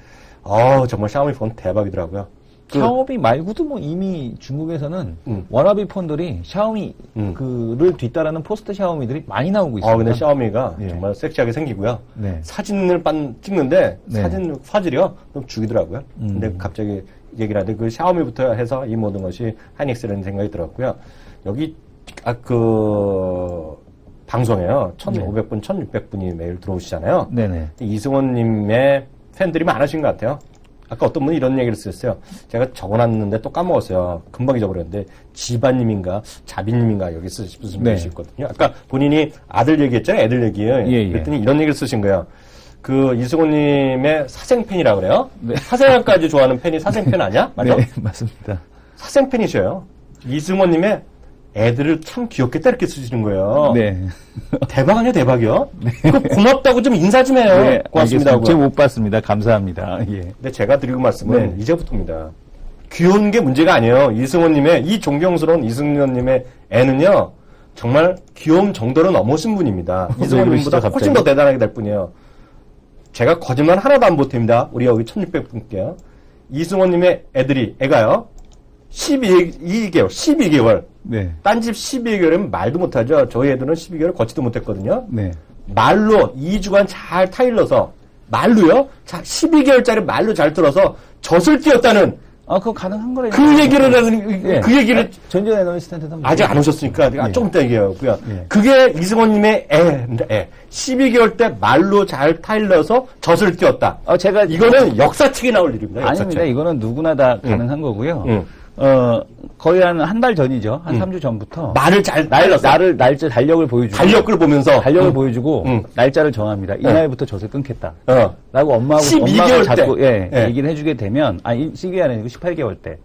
Speaker 1: 정말 샤오미 폰 대박이더라고요.
Speaker 2: 샤오미 말고도 이미 중국에서는 워너비 폰들이 샤오미를 뒤따르는 포스트 샤오미들이 많이 나오고 있습니다.
Speaker 1: 근데 샤오미가
Speaker 2: 네.
Speaker 1: 정말 섹시하게 생기고요.
Speaker 2: 네.
Speaker 1: 사진을 찍는데,
Speaker 2: 네.
Speaker 1: 사진 화질이요? 좀 죽이더라고요. 근데 갑자기 얘기를 하는데, 샤오미부터 해서 이 모든 것이 하이닉스라는 생각이 들었고요. 여기, 방송에요. 1,500분, 1,600분이 매일 들어오시잖아요.
Speaker 2: 네네.
Speaker 1: 이승원님의 팬들이 많으신 것 같아요. 아까 어떤 분이 이런 얘기를 쓰셨어요. 제가 적어놨는데 또 까먹었어요. 금방 잊어버렸는데 지바님인가 자비님인가 여기 쓰신 분이 있거든요. 아까 본인이 아들 얘기했잖아요. 애들 얘기예요.
Speaker 2: 예.
Speaker 1: 그랬더니 이런 얘기를 쓰신 거예요. 이승원님의 사생팬이라 그래요.
Speaker 2: 네.
Speaker 1: 사생아까지 좋아하는 팬이 사생팬 아니야? 맞아?
Speaker 2: 네, 맞습니다.
Speaker 1: 사생팬이셔요. 이승원님의 애들을 참 귀엽겠다 이렇게 쓰시는 거예요.
Speaker 2: 네.
Speaker 1: 대박 아니야 대박이요? 이거 고맙다고 좀 인사 좀 해요.
Speaker 2: 네,
Speaker 1: 고맙습니다.
Speaker 2: 알겠습니다. 제가 못 봤습니다. 감사합니다. 예.
Speaker 1: 근데 제가 드리고 말씀은
Speaker 2: 네.
Speaker 1: 이제부터입니다. 귀여운 게 문제가 아니에요. 이 존경스러운 이승원님의 애는요, 정말 귀여움 정도로 넘으신 분입니다. 이승원님보다
Speaker 2: 갑자기?
Speaker 1: 훨씬 더 대단하게 될 뿐이에요. 제가 거짓말 하나도 안 보탭니다. 우리 여기 1600분께요. 이승원님의 애가요. 12개월.
Speaker 2: 네.
Speaker 1: 딴집 12개월이면 말도 못하죠. 저희 애들은 12개월 걷지도 못했거든요.
Speaker 2: 네.
Speaker 1: 말로 2주간 잘 타일러서 말로요? 자, 12개월짜리 말로 잘 들어서 젖을 띄었다는
Speaker 2: 아, 그거 가능한 거래요.
Speaker 1: 그 얘기를 하는
Speaker 2: 예.
Speaker 1: 그 얘기를
Speaker 2: 전전 애널리스트한테도 한번
Speaker 1: 아직 안 오셨으니까
Speaker 2: 예.
Speaker 1: 좀 이따 얘기하고요.
Speaker 2: 예.
Speaker 1: 그게 이승원님의 애. 12개월 때 말로 잘 타일러서 젖을 띄었다.
Speaker 2: 제가
Speaker 1: 이거는 역사책에 나올 일입니다.
Speaker 2: 아닙니다.
Speaker 1: 역사책.
Speaker 2: 이거는 누구나 다 가능한 거고요.
Speaker 1: 응.
Speaker 2: 거의 한 달 전이죠. 한 3주 전부터.
Speaker 1: 말을 잘 타일러서
Speaker 2: 날짜 달력을 보여주고.
Speaker 1: 달력을 보면서
Speaker 2: 달력을 보여주고,
Speaker 1: 응.
Speaker 2: 날짜를 정합니다. 이날부터 젖을 끊겠다. 라고 엄마하고
Speaker 1: 12개월
Speaker 2: 자꾸,
Speaker 1: 때. 예.
Speaker 2: 얘기를 해주게 되면, 12개월이 아니고 18개월 때.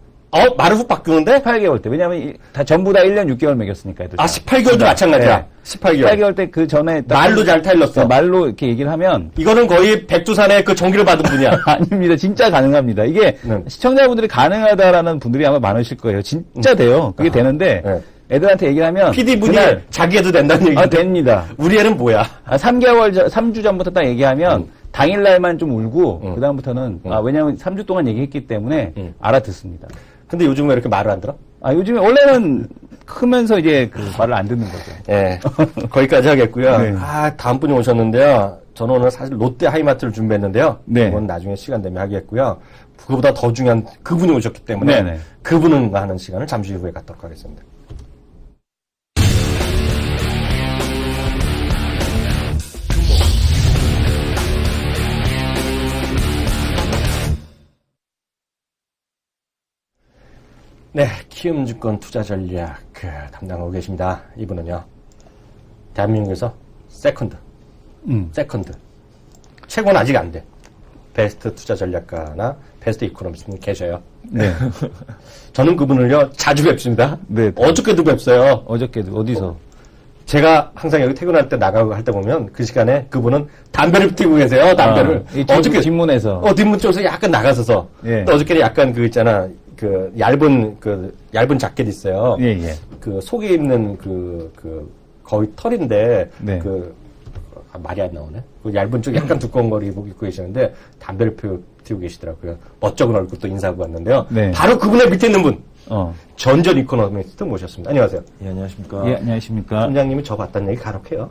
Speaker 1: 말을 훅 바꾸는데?
Speaker 2: 18개월 때. 왜냐면, 전부 다 1년 6개월 먹였으니까, 애들.
Speaker 1: 18개월도 마찬가지야. 18개월.
Speaker 2: 18개월 때 그 전에.
Speaker 1: 말로 잘 타일렀어.
Speaker 2: 말로 이렇게 얘기를 하면.
Speaker 1: 이거는 거의 백두산의 그 전기를 받은 분이야.
Speaker 2: 아닙니다. 진짜 가능합니다. 이게 시청자분들이 가능하다라는 분들이 아마 많으실 거예요. 진짜 돼요. 그게 되는데
Speaker 1: 네.
Speaker 2: 애들한테 얘기를 하면
Speaker 1: PD분이
Speaker 2: 그날
Speaker 1: 자기 애도 된다는 얘기.
Speaker 2: 됩니다.
Speaker 1: 우리 애는 뭐야?
Speaker 2: 3주 전부터 딱 얘기하면 당일날만 좀 울고 그다음부터는 왜냐면 3주 동안 얘기했기 때문에 알아듣습니다.
Speaker 1: 근데 요즘 왜 이렇게 말을 안 들어?
Speaker 2: 요즘에 원래는 크면서 이제 그 말을 안 듣는 거죠.
Speaker 1: 예. 거기까지 하겠고요.
Speaker 2: 네.
Speaker 1: 다음 분이 오셨는데요. 저는 오늘 사실 롯데 하이마트를 준비했는데요.
Speaker 2: 네.
Speaker 1: 그건 나중에 시간 되면 하겠고요. 그거보다 더 중요한 그분이 오셨기 때문에
Speaker 2: 네네.
Speaker 1: 그분과 하는 시간을 잠시 후에 갖도록 하겠습니다. 네, 키움증권 투자전략 담당하고 계십니다. 이분은요, 대한민국에서 세컨드. 최고는 아직 안 돼. 베스트 투자전략가나 베스트 이코노미스트는 계셔요.
Speaker 2: 네.
Speaker 1: 저는 그분을요, 자주 뵙습니다.
Speaker 2: 네.
Speaker 1: 어저께도 뵙어요.
Speaker 2: 어저께도 어디서?
Speaker 1: 제가 항상 여기 퇴근할 때 나가고 할 때 보면 그 시간에 그분은 담배를 피우고 계세요, 담배를.
Speaker 2: 어저께 뒷문에서.
Speaker 1: 뒷문 쪽에서 약간 나가서서.
Speaker 2: 예.
Speaker 1: 또 어저께는 약간 있잖아. 얇은 자켓 있어요.
Speaker 2: 예, 예.
Speaker 1: 그 속에 입는 거의 털인데,
Speaker 2: 네.
Speaker 1: 말이 안 나오네. 그 얇은 쪽 약간 두꺼운 거를 입고 계시는데, 담배를 피우고 계시더라고요. 멋쩍은 얼굴 또 인사하고 왔는데요.
Speaker 2: 네.
Speaker 1: 바로 그분의 밑에 있는 분.
Speaker 2: 어.
Speaker 1: 전전 이코노미스트 모셨습니다. 안녕하세요.
Speaker 3: 예, 안녕하십니까.
Speaker 2: 예, 안녕하십니까.
Speaker 1: 팀장님이 저 봤다는 얘기 간혹 해요.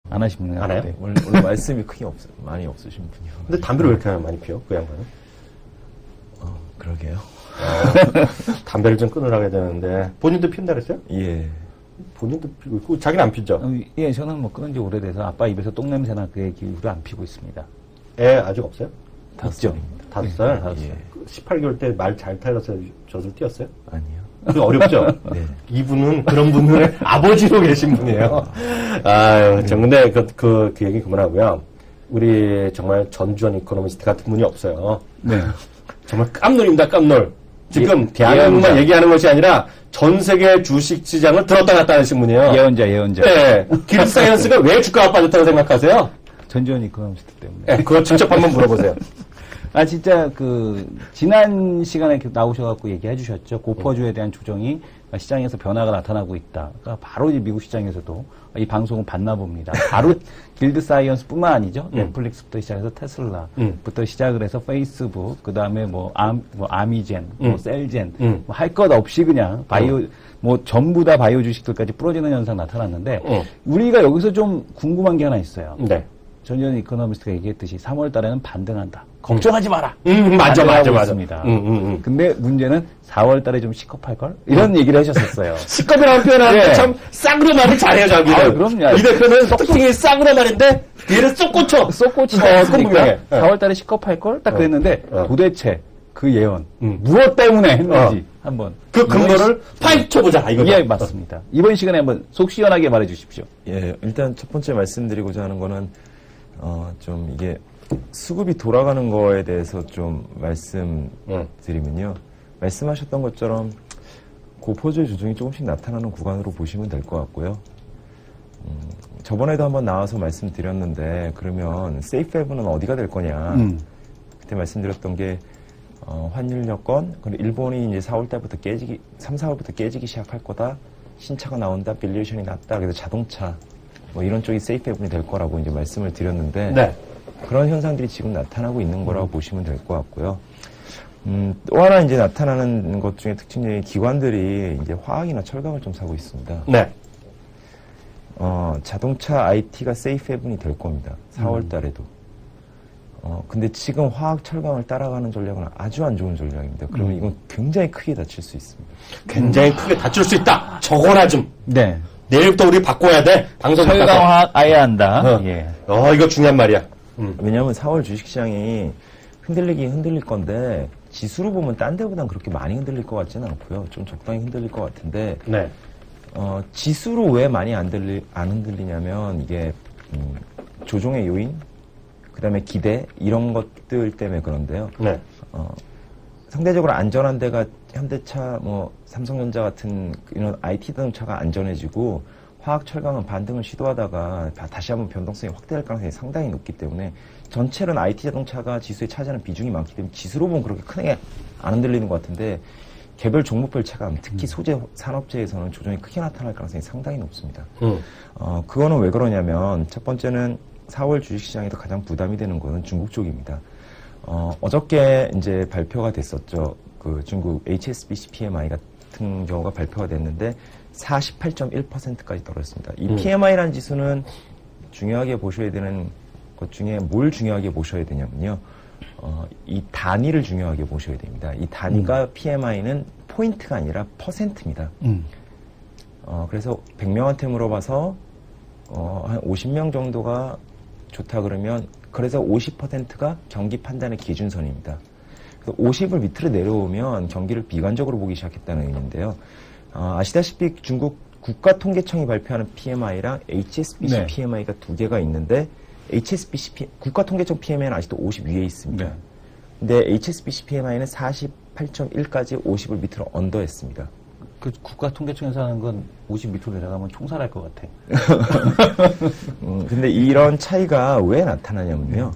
Speaker 2: 안 하십니까?
Speaker 1: 안 해요?
Speaker 2: 네.
Speaker 3: 원래 말씀이 크게 많이 없으신 분이요.
Speaker 1: 근데 담배를 왜 이렇게 많이 피워? 그 양반은?
Speaker 3: 그러게요.
Speaker 1: 담배를 좀 끊으라고 해야 되는데, 본인도 피운다 그랬어요?
Speaker 3: 예.
Speaker 1: 본인도 피우고 있고, 자기는 안 피죠?
Speaker 2: 예, 저는 뭐 끊은 지 오래돼서 아빠 입에서 똥냄새나 그 얘기로 안 피고 있습니다.
Speaker 1: 애 아직 없어요?
Speaker 3: 5살입니다.
Speaker 1: 5살?
Speaker 3: 예.
Speaker 1: 18개월 때 말 잘 타일러서 젖을 띄었어요?
Speaker 3: 아니요.
Speaker 1: 그 어렵죠?
Speaker 3: 네.
Speaker 1: 이분은 그런 분을 아버지로 계신 분이에요. 아유, 근데 그 얘기 그만하고요. 우리 정말 전주현 이코노미스트 같은 분이 없어요.
Speaker 2: 네.
Speaker 1: 정말 깜놀입니다, 깜놀. 지금
Speaker 2: 예,
Speaker 1: 대한민국만
Speaker 2: 예언자.
Speaker 1: 얘기하는 것이 아니라 전 세계 주식 시장을 들었다 놨다 하신 분이에요.
Speaker 2: 예언자.
Speaker 1: 네. 길사이언스가 왜 주가가 빠졌다고 생각하세요?
Speaker 2: 전지현 이코노미스트 때문에.
Speaker 1: 네, 그거 직접 한번 물어보세요.
Speaker 2: 진짜 지난 시간에 이렇게 나오셔갖고 얘기해 주셨죠. 고퍼주에 대한 조정이 시장에서 변화가 나타나고 있다. 그러니까 바로 이제 미국 시장에서도 이 방송을 봤나 봅니다. 바로 길드 사이언스 뿐만 아니죠. 넷플릭스부터 시작해서 테슬라부터 시작을 해서 페이스북, 그 다음에 아미젠, 셀젠, 할 것 없이 그냥 바이오, 전부 다 바이오 주식들까지 부러지는 현상 나타났는데, 우리가 여기서 좀 궁금한 게 하나 있어요.
Speaker 1: 네.
Speaker 2: 전현 이코노미스트가 얘기했듯이 3월 달에는 반등한다. 걱정하지 마라.
Speaker 1: 맞아.
Speaker 2: 있습니다. 근데 문제는 4월 달에 좀 시컵할걸? 이런 얘기를 하셨었어요.
Speaker 1: 시겁이라는 표현하는데
Speaker 2: 예.
Speaker 1: 참 싸구려 말을 잘해요, 자기는.
Speaker 2: 그럼요.
Speaker 1: 이 대표는 특징이 싸구려 말인데 얘를 쏙 꽂혀.
Speaker 2: 쏙 꽂히지
Speaker 1: 분명해.
Speaker 2: 않았으니까 4월 달에 시컵할걸? 딱 그랬는데 도대체 그 예언 무엇 때문에 했는지 한번
Speaker 1: 그 근거를 파헤쳐보자, 이거죠.
Speaker 2: 예, 맞습니다. 이번 시간에 한번 속 시원하게 말해 주십시오.
Speaker 3: 예, 일단 첫 번째 말씀드리고자 하는 거는, 좀 이게 수급이 돌아가는 거에 대해서 좀 말씀드리면요. 말씀하셨던 것처럼 고퍼주의 조정이 조금씩 나타나는 구간으로 보시면 될 것 같고요. 저번에도 한번 나와서 말씀드렸는데, 그러면 세이프 헤븐은 어디가 될 거냐. 그때 말씀드렸던 게, 환율 여건, 그리고 일본이 이제 3, 4월부터 깨지기 시작할 거다. 신차가 나온다, 밸류에이션이 낮다. 그래서 자동차, 뭐 이런 쪽이 세이프 해븐이 될 거라고 이제 말씀을 드렸는데,
Speaker 1: 네.
Speaker 3: 그런 현상들이 지금 나타나고 있는 거라고 보시면 될 것 같고요. 또 하나 이제 나타나는 것 중에 특징적인 기관들이 이제 화학이나 철강을 좀 사고 있습니다.
Speaker 1: 네.
Speaker 3: 자동차 IT가 세이프 해븐이 될 겁니다. 4월 달에도. 근데 지금 화학 철강을 따라가는 전략은 아주 안 좋은 전략입니다. 그러면 이건 굉장히 크게 다칠 수 있습니다.
Speaker 1: 굉장히 크게 다칠 수 있다. 적어라 좀.
Speaker 2: 네.
Speaker 1: 내일부터 우리 바꿔야 돼. 방송 바꿔서.
Speaker 2: 철강화학 아예 한다. 예.
Speaker 1: 이거 중요한 말이야.
Speaker 3: 왜냐하면 4월 주식시장이 흔들릴 건데 지수로 보면 딴 데보단 그렇게 많이 흔들릴 것 같지는 않고요. 좀 적당히 흔들릴 것 같은데
Speaker 1: 네.
Speaker 3: 지수로 왜 많이 안 흔들리냐면 이게 조종의 요인, 그다음에 기대 이런 것들 때문에 그런데요.
Speaker 1: 네.
Speaker 3: 상대적으로 안전한 데가 현대차, 뭐 삼성전자 같은 이런 IT 자동차가 안전해지고 화학 철강은 반등을 시도하다가 다시 한번 변동성이 확대할 가능성이 상당히 높기 때문에 전체는 IT 자동차가 지수에 차지하는 비중이 많기 때문에 지수로 보면 그렇게 크게 안 흔들리는 것 같은데 개별 종목별 체감, 특히 소재 산업재에서는 조정이 크게 나타날 가능성이 상당히 높습니다. 그거는 왜 그러냐면 첫 번째는 4월 주식시장에서 가장 부담이 되는 것은 중국 쪽입니다. 어저께 이제 발표가 됐었죠. 그 중국 HSBC PMI 같은 경우가 발표가 됐는데 48.1%까지 떨어졌습니다. 이 PMI라는 지수는 중요하게 보셔야 되는 것 중에 뭘 중요하게 보셔야 되냐면요. 이 단위를 중요하게 보셔야 됩니다. 이 단위가 PMI는 포인트가 아니라 퍼센트입니다. 그래서 100명한테 물어봐서 한 50명 정도가 좋다 그러면 그래서 50%가 경기 판단의 기준선입니다. 그래서 50을 밑으로 내려오면 경기를 비관적으로 보기 시작했다는 의미인데요. 아시다시피 중국 국가통계청이 발표하는 PMI랑 HSBC
Speaker 2: 네.
Speaker 3: PMI가 두 개가 있는데 HSBC 국가통계청 PMI는 아직도 50 위에 있습니다.
Speaker 2: 네.
Speaker 3: 근데 HSBC PMI는 48.1까지 50을 밑으로 언더했습니다.
Speaker 2: 그 국가통계청에서 하는 건 50 밑으로 내려가면 총살할 것 같아.
Speaker 3: 근데 이런 차이가 왜 나타나냐면요.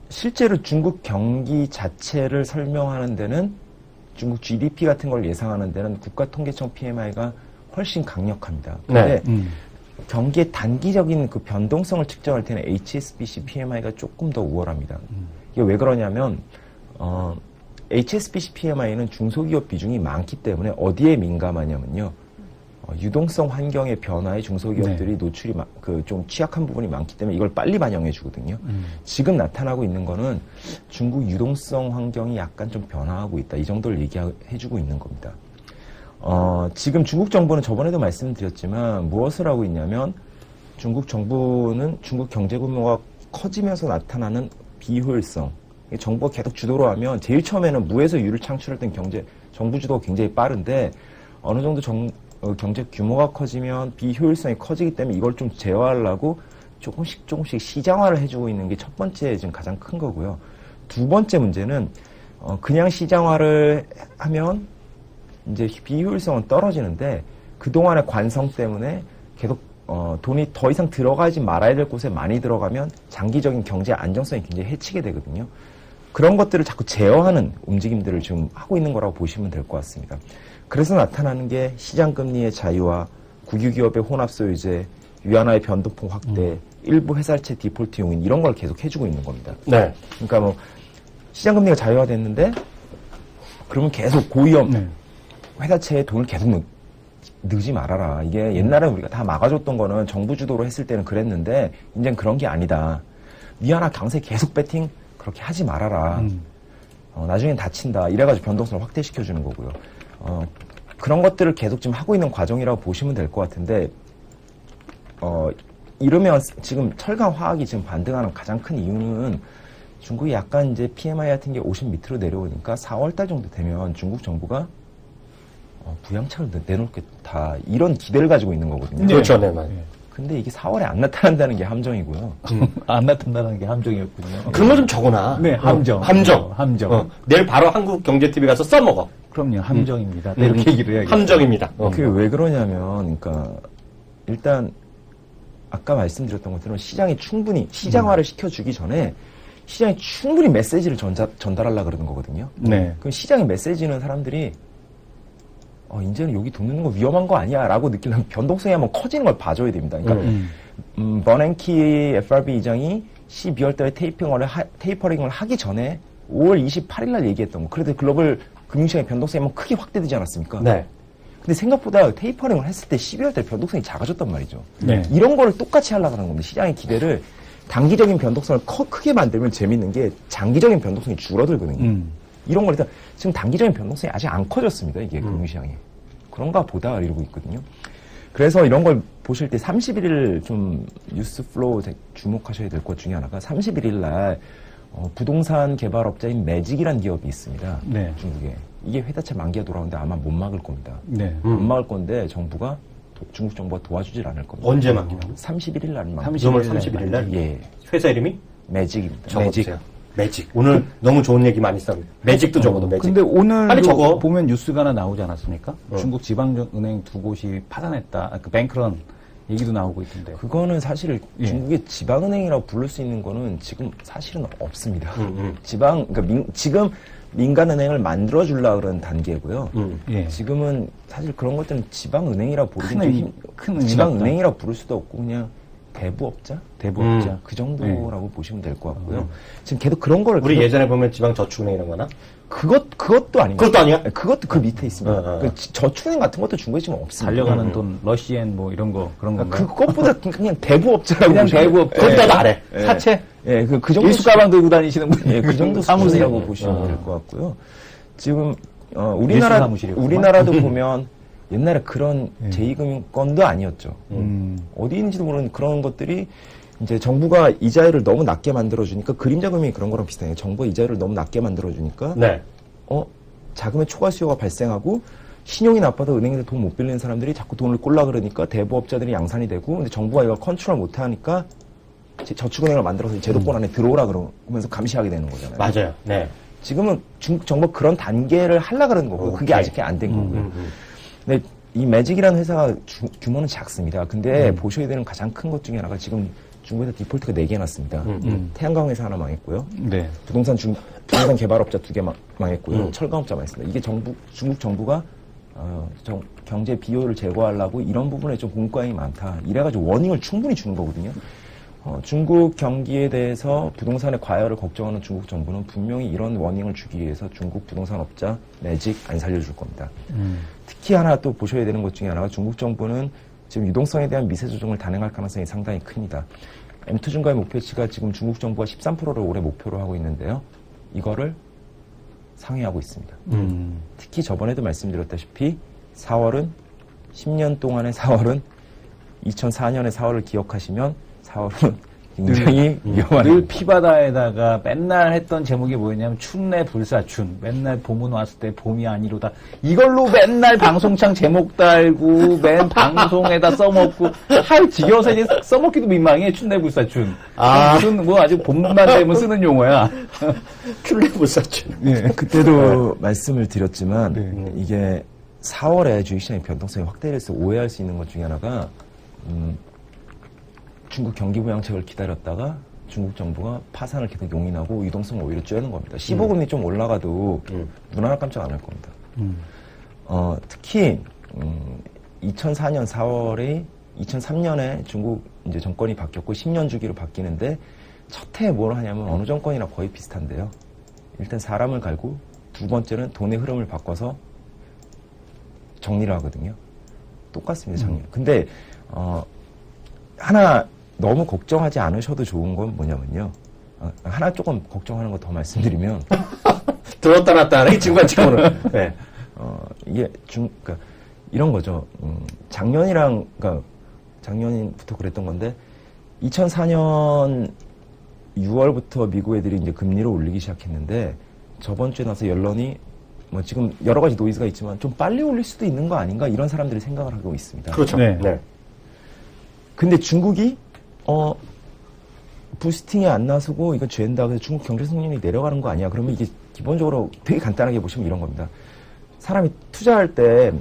Speaker 3: 실제로 중국 경기 자체를 설명하는 데는 중국 GDP 같은 걸 예상하는 데는 국가통계청 PMI가 훨씬 강력합니다. 근데 경기의 단기적인 그 변동성을 측정할 때는 HSBC PMI가 조금 더 우월합니다. 이게 왜 그러냐면 HSBC PMI는 중소기업 비중이 많기 때문에 어디에 민감하냐면요. 유동성 환경의 변화에 중소기업들이 노출이 좀 취약한 부분이 많기 때문에 이걸 빨리 반영해 주거든요. 지금 나타나고 있는 거는 중국 유동성 환경이 약간 좀 변화하고 있다. 이 정도를 얘기해 주고 있는 겁니다. 지금 중국 정부는 저번에도 말씀드렸지만 무엇을 하고 있냐면 중국 정부는 중국 경제 규모가 커지면서 나타나는 비효율성. 정부가 계속 주도로 하면 제일 처음에는 무에서 유를 창출했던 정부 주도가 굉장히 빠른데 어느 정도 경제 규모가 커지면 비효율성이 커지기 때문에 이걸 좀 제어하려고 조금씩 시장화를 해주고 있는 게 첫 번째 지금 가장 큰 거고요. 두 번째 문제는 그냥 시장화를 하면 이제 비효율성은 떨어지는데 그동안의 관성 때문에 계속 돈이 더 이상 들어가지 말아야 될 곳에 많이 들어가면 장기적인 경제 안정성이 굉장히 해치게 되거든요. 그런 것들을 자꾸 제어하는 움직임들을 지금 하고 있는 거라고 보시면 될 것 같습니다. 그래서 나타나는 게 시장금리의 자유화, 국유기업의 혼합소유제, 위안화의 변동폭 확대, 일부 회사채 디폴트 용인 이런 걸 계속 해주고 있는 겁니다.
Speaker 1: 네.
Speaker 3: 그러니까 뭐 시장금리가 자유화됐는데 그러면 계속 고위험 회사채에 돈을 계속 넣지 말아라. 이게 옛날에 우리가 다 막아줬던 거는 정부 주도로 했을 때는 그랬는데 이제는 그런 게 아니다. 위안화 강세 계속 배팅 그렇게 하지 말아라. 나중엔 다친다. 이래가지고 변동성을 확대시켜주는 거고요. 그런 것들을 계속 지금 하고 있는 과정이라고 보시면 될 것 같은데, 이러면 지금 철강 화학이 지금 반등하는 가장 큰 이유는 중국이 약간 이제 PMI 같은 게 50 밑으로 내려오니까 4월달 정도 되면 중국 정부가 부양책을 내놓겠다. 이런 기대를 가지고 있는 거거든요.
Speaker 1: 그렇죠, 네, 맞아요.
Speaker 3: 근데 이게 4월에 안 나타난다는 게 함정이고요.
Speaker 2: 안 나타나는 게 함정이었군요.
Speaker 1: 그런 거 좀 적어놔.
Speaker 2: 네, 함정.
Speaker 1: 함정.
Speaker 2: 함정.
Speaker 1: 내일 바로 한국경제TV 가서 써먹어.
Speaker 2: 그럼요, 함정입니다. 네, 이렇게 얘기를 해야겠죠.
Speaker 1: 함정입니다.
Speaker 3: 그게 왜 그러냐면, 그러니까 일단 아까 말씀드렸던 것처럼 시장이 충분히 시장화를 시켜주기 전에 시장에 충분히 메시지를 전달하려고 그러는 거거든요.
Speaker 2: 네.
Speaker 3: 그럼 시장의 메시지는 사람들이 이제는 여기 돈 넣는 거 위험한 거 아니야 라고 느끼려면 변동성이 한번 커지는 걸 봐줘야 됩니다. 그러니까 버냉키 FRB 의장이 12월 달에 테이퍼링을 하기 전에 5월 28일 날 얘기했던 거. 그래도 글로벌 금융시장의 변동성이 한번 크게 확대되지 않았습니까?
Speaker 1: 네.
Speaker 3: 근데 생각보다 테이퍼링을 했을 때 12월 달에 변동성이 작아졌단 말이죠.
Speaker 2: 네.
Speaker 3: 이런 거를 똑같이 하려고 하는 겁니다. 시장의 기대를 단기적인 변동성을 크게 만들면 재밌는 게 장기적인 변동성이 줄어들거든요. 이런 걸 일단 지금 단기적인 변동성이 아직 안 커졌습니다. 이게 금융시장이. 그런가 보다 이러고 있거든요. 그래서 이런 걸 보실 때 31일 좀 뉴스 플로우 주목하셔야 될 것 중에 하나가 31일 날 부동산 개발업자인 매직이라는 기업이 있습니다.
Speaker 2: 네.
Speaker 3: 중국에. 이게 회사채 만기가 돌아오는데 아마 못 막을 겁니다.
Speaker 2: 네.
Speaker 3: 못 막을 건데 중국 정부가 도와주질 않을 겁니다.
Speaker 1: 언제 만기나요?
Speaker 3: 31일 날 만기.
Speaker 1: 31일 날?
Speaker 3: 예.
Speaker 1: 회사 이름이?
Speaker 3: 매직입니다.
Speaker 1: 적어주세요. 매직. 오늘 너무 좋은 얘기 많이 stav니다. 매직도 적어도 매직.
Speaker 2: 근데 오늘
Speaker 1: 빨리 적어.
Speaker 2: 보면 뉴스가 하나 나오지 않았습니까? 중국 지방은행 두 곳이 파산했다. 그 뱅크런 얘기도 나오고 있던데.
Speaker 3: 그거는 사실
Speaker 2: 예.
Speaker 3: 중국의 지방은행이라고 부를 수 있는 거는 지금 사실은 없습니다. 그러니까 지금 민간은행을 만들어주려고 그러는 단계고요.
Speaker 2: 예.
Speaker 3: 지금은 사실 그런 것들은 지방은행이라고 부르긴
Speaker 2: 큰 의미는
Speaker 3: 지방은행이라고 부를 수도 없고 그냥 대부업자?
Speaker 2: 대부업자.
Speaker 3: 그 정도라고 보시면 될 것 같고요. 지금 계속 그런 거를
Speaker 1: 우리 예전에 보면 지방저축은행 이런 거나?
Speaker 3: 그것도 아닙니다.
Speaker 1: 그것도 아니야?
Speaker 3: 그것도 그 밑에 있습니다. 그 저축은행 같은 것도 중국에 지금 없습니다.
Speaker 2: 달려가는 돈, 러시엔 뭐 이런 거, 그런 건가요?
Speaker 3: 그것보다 그냥 대부업자라고
Speaker 2: 그냥
Speaker 3: 보시면
Speaker 2: 대부업자.
Speaker 1: 그것보다 아래.
Speaker 3: 예.
Speaker 2: 사채?
Speaker 3: 예, 그 정도
Speaker 2: 일수 가방 들고 다니시는 분.
Speaker 3: 예, 그 정도
Speaker 2: 사무실.
Speaker 3: 수준이라고 보시면 될 것 같고요. 지금
Speaker 2: 일수 사무실이구만.
Speaker 3: 우리나라도 보면 옛날에 그런 제2금융권도 아니었죠. 어디 있는지도 모르는 그런 것들이 이제 정부가 이자율을 너무 낮게 만들어주니까 그림자 금융이 그런 거랑 비슷해요. 정부가 이자율을 너무 낮게 만들어주니까
Speaker 1: 네.
Speaker 3: 자금의 초과 수요가 발생하고 신용이 나빠도 은행에서 돈 못 빌리는 사람들이 자꾸 돈을 꼴라 그러니까 대부업자들이 양산이 되고 근데 정부가 이걸 컨트롤 못 하니까 저축은행을 만들어서 제도권 안에 들어오라 그러면서 감시하게 되는 거잖아요.
Speaker 1: 맞아요. 네.
Speaker 3: 지금은 중국 정부가 그런 단계를 하려고 그러는 거고 그게
Speaker 1: 오케이.
Speaker 3: 아직 안 된 거고요. 근데 이 매직이라는 회사가 규모는 작습니다. 근데 보셔야 되는 가장 큰 것 중에 하나가 지금 중국에서 디폴트가 4개 났습니다. 태양광 회사 하나 망했고요.
Speaker 2: 네.
Speaker 3: 부동산 개발업자 2개 망했고요. 철강업자 망했습니다. 이게 중국 정부가 경제 비효율을 제고하려고 이런 부분에 좀 공과임이 많다. 이래가지고 워닝을 충분히 주는 거거든요. 중국 경기에 대해서 부동산의 과열을 걱정하는 중국 정부는 분명히 이런 워닝을 주기 위해서 중국 부동산업자 매직 안 살려줄 겁니다. 특히 하나 또 보셔야 되는 것 중에 하나가 중국 정부는 지금 유동성에 대한 미세 조정을 단행할 가능성이 상당히 큽니다. M2증가의 목표치가 지금 중국 정부가 13%를 올해 목표로 하고 있는데요. 이거를 상회하고 있습니다. 특히 저번에도 말씀드렸다시피 4월은 10년 동안의 4월은 2004년의 4월을 기억하시면 4월은 굉장히 위험한
Speaker 2: 늘 피바다에다가 맨날 했던 제목이 뭐였냐면 춘내 불사춘. 맨날 봄은 왔을 때 봄이 아니로다. 이걸로 맨날 방송창 제목 달고 맨 방송에다 써먹고 할 지겨워서 이제 써먹기도 민망해. 춘내 불사춘. 무슨 뭐 아주 봄만 되면 쓰는 용어야.
Speaker 1: 출래불사춘.
Speaker 2: 예.
Speaker 3: 그때도 말씀을 드렸지만 이게 4월에 주식시장의 변동성이 확대돼서 오해할 수 있는 것 중에 하나가 중국 경기 부양책을 기다렸다가 중국 정부가 파산을 계속 용인하고 유동성을 오히려 쬐는 겁니다. 15금리 좀 올라가도 눈 하나 깜짝 안 할 겁니다. 특히 2004년 4월에 2003년에 중국 이제 정권이 바뀌었고 10년 주기로 바뀌는데 첫 해에 뭘 하냐면 어느 정권이나 거의 비슷한데요. 일단 사람을 갈고 두 번째는 돈의 흐름을 바꿔서 정리를 하거든요. 똑같습니다, 작년. 근데 하나 너무 걱정하지 않으셔도 좋은 건 뭐냐면요. 하나 조금 걱정하는 거 더 말씀드리면
Speaker 1: 들었다 놨다 하는 게 지금 같이 오늘. 네.
Speaker 3: 이게 그러니까 이런 거죠. 그러니까 작년부터 그랬던 건데 2004년 6월부터 미국 애들이 이제 금리를 올리기 시작했는데 저번 주에 나서 연런이 뭐 지금 여러 가지 노이즈가 있지만 좀 빨리 올릴 수도 있는 거 아닌가 이런 사람들이 생각을 하고 있습니다.
Speaker 1: 그렇죠.
Speaker 2: 네.
Speaker 1: 네.
Speaker 3: 근데 중국이 부스팅이 안 나서고 이거 죄인다. 그래서 중국 경제 성장률이 내려가는 거 아니야. 그러면 이게 기본적으로 되게 간단하게 보시면 이런 겁니다. 사람이 투자할 때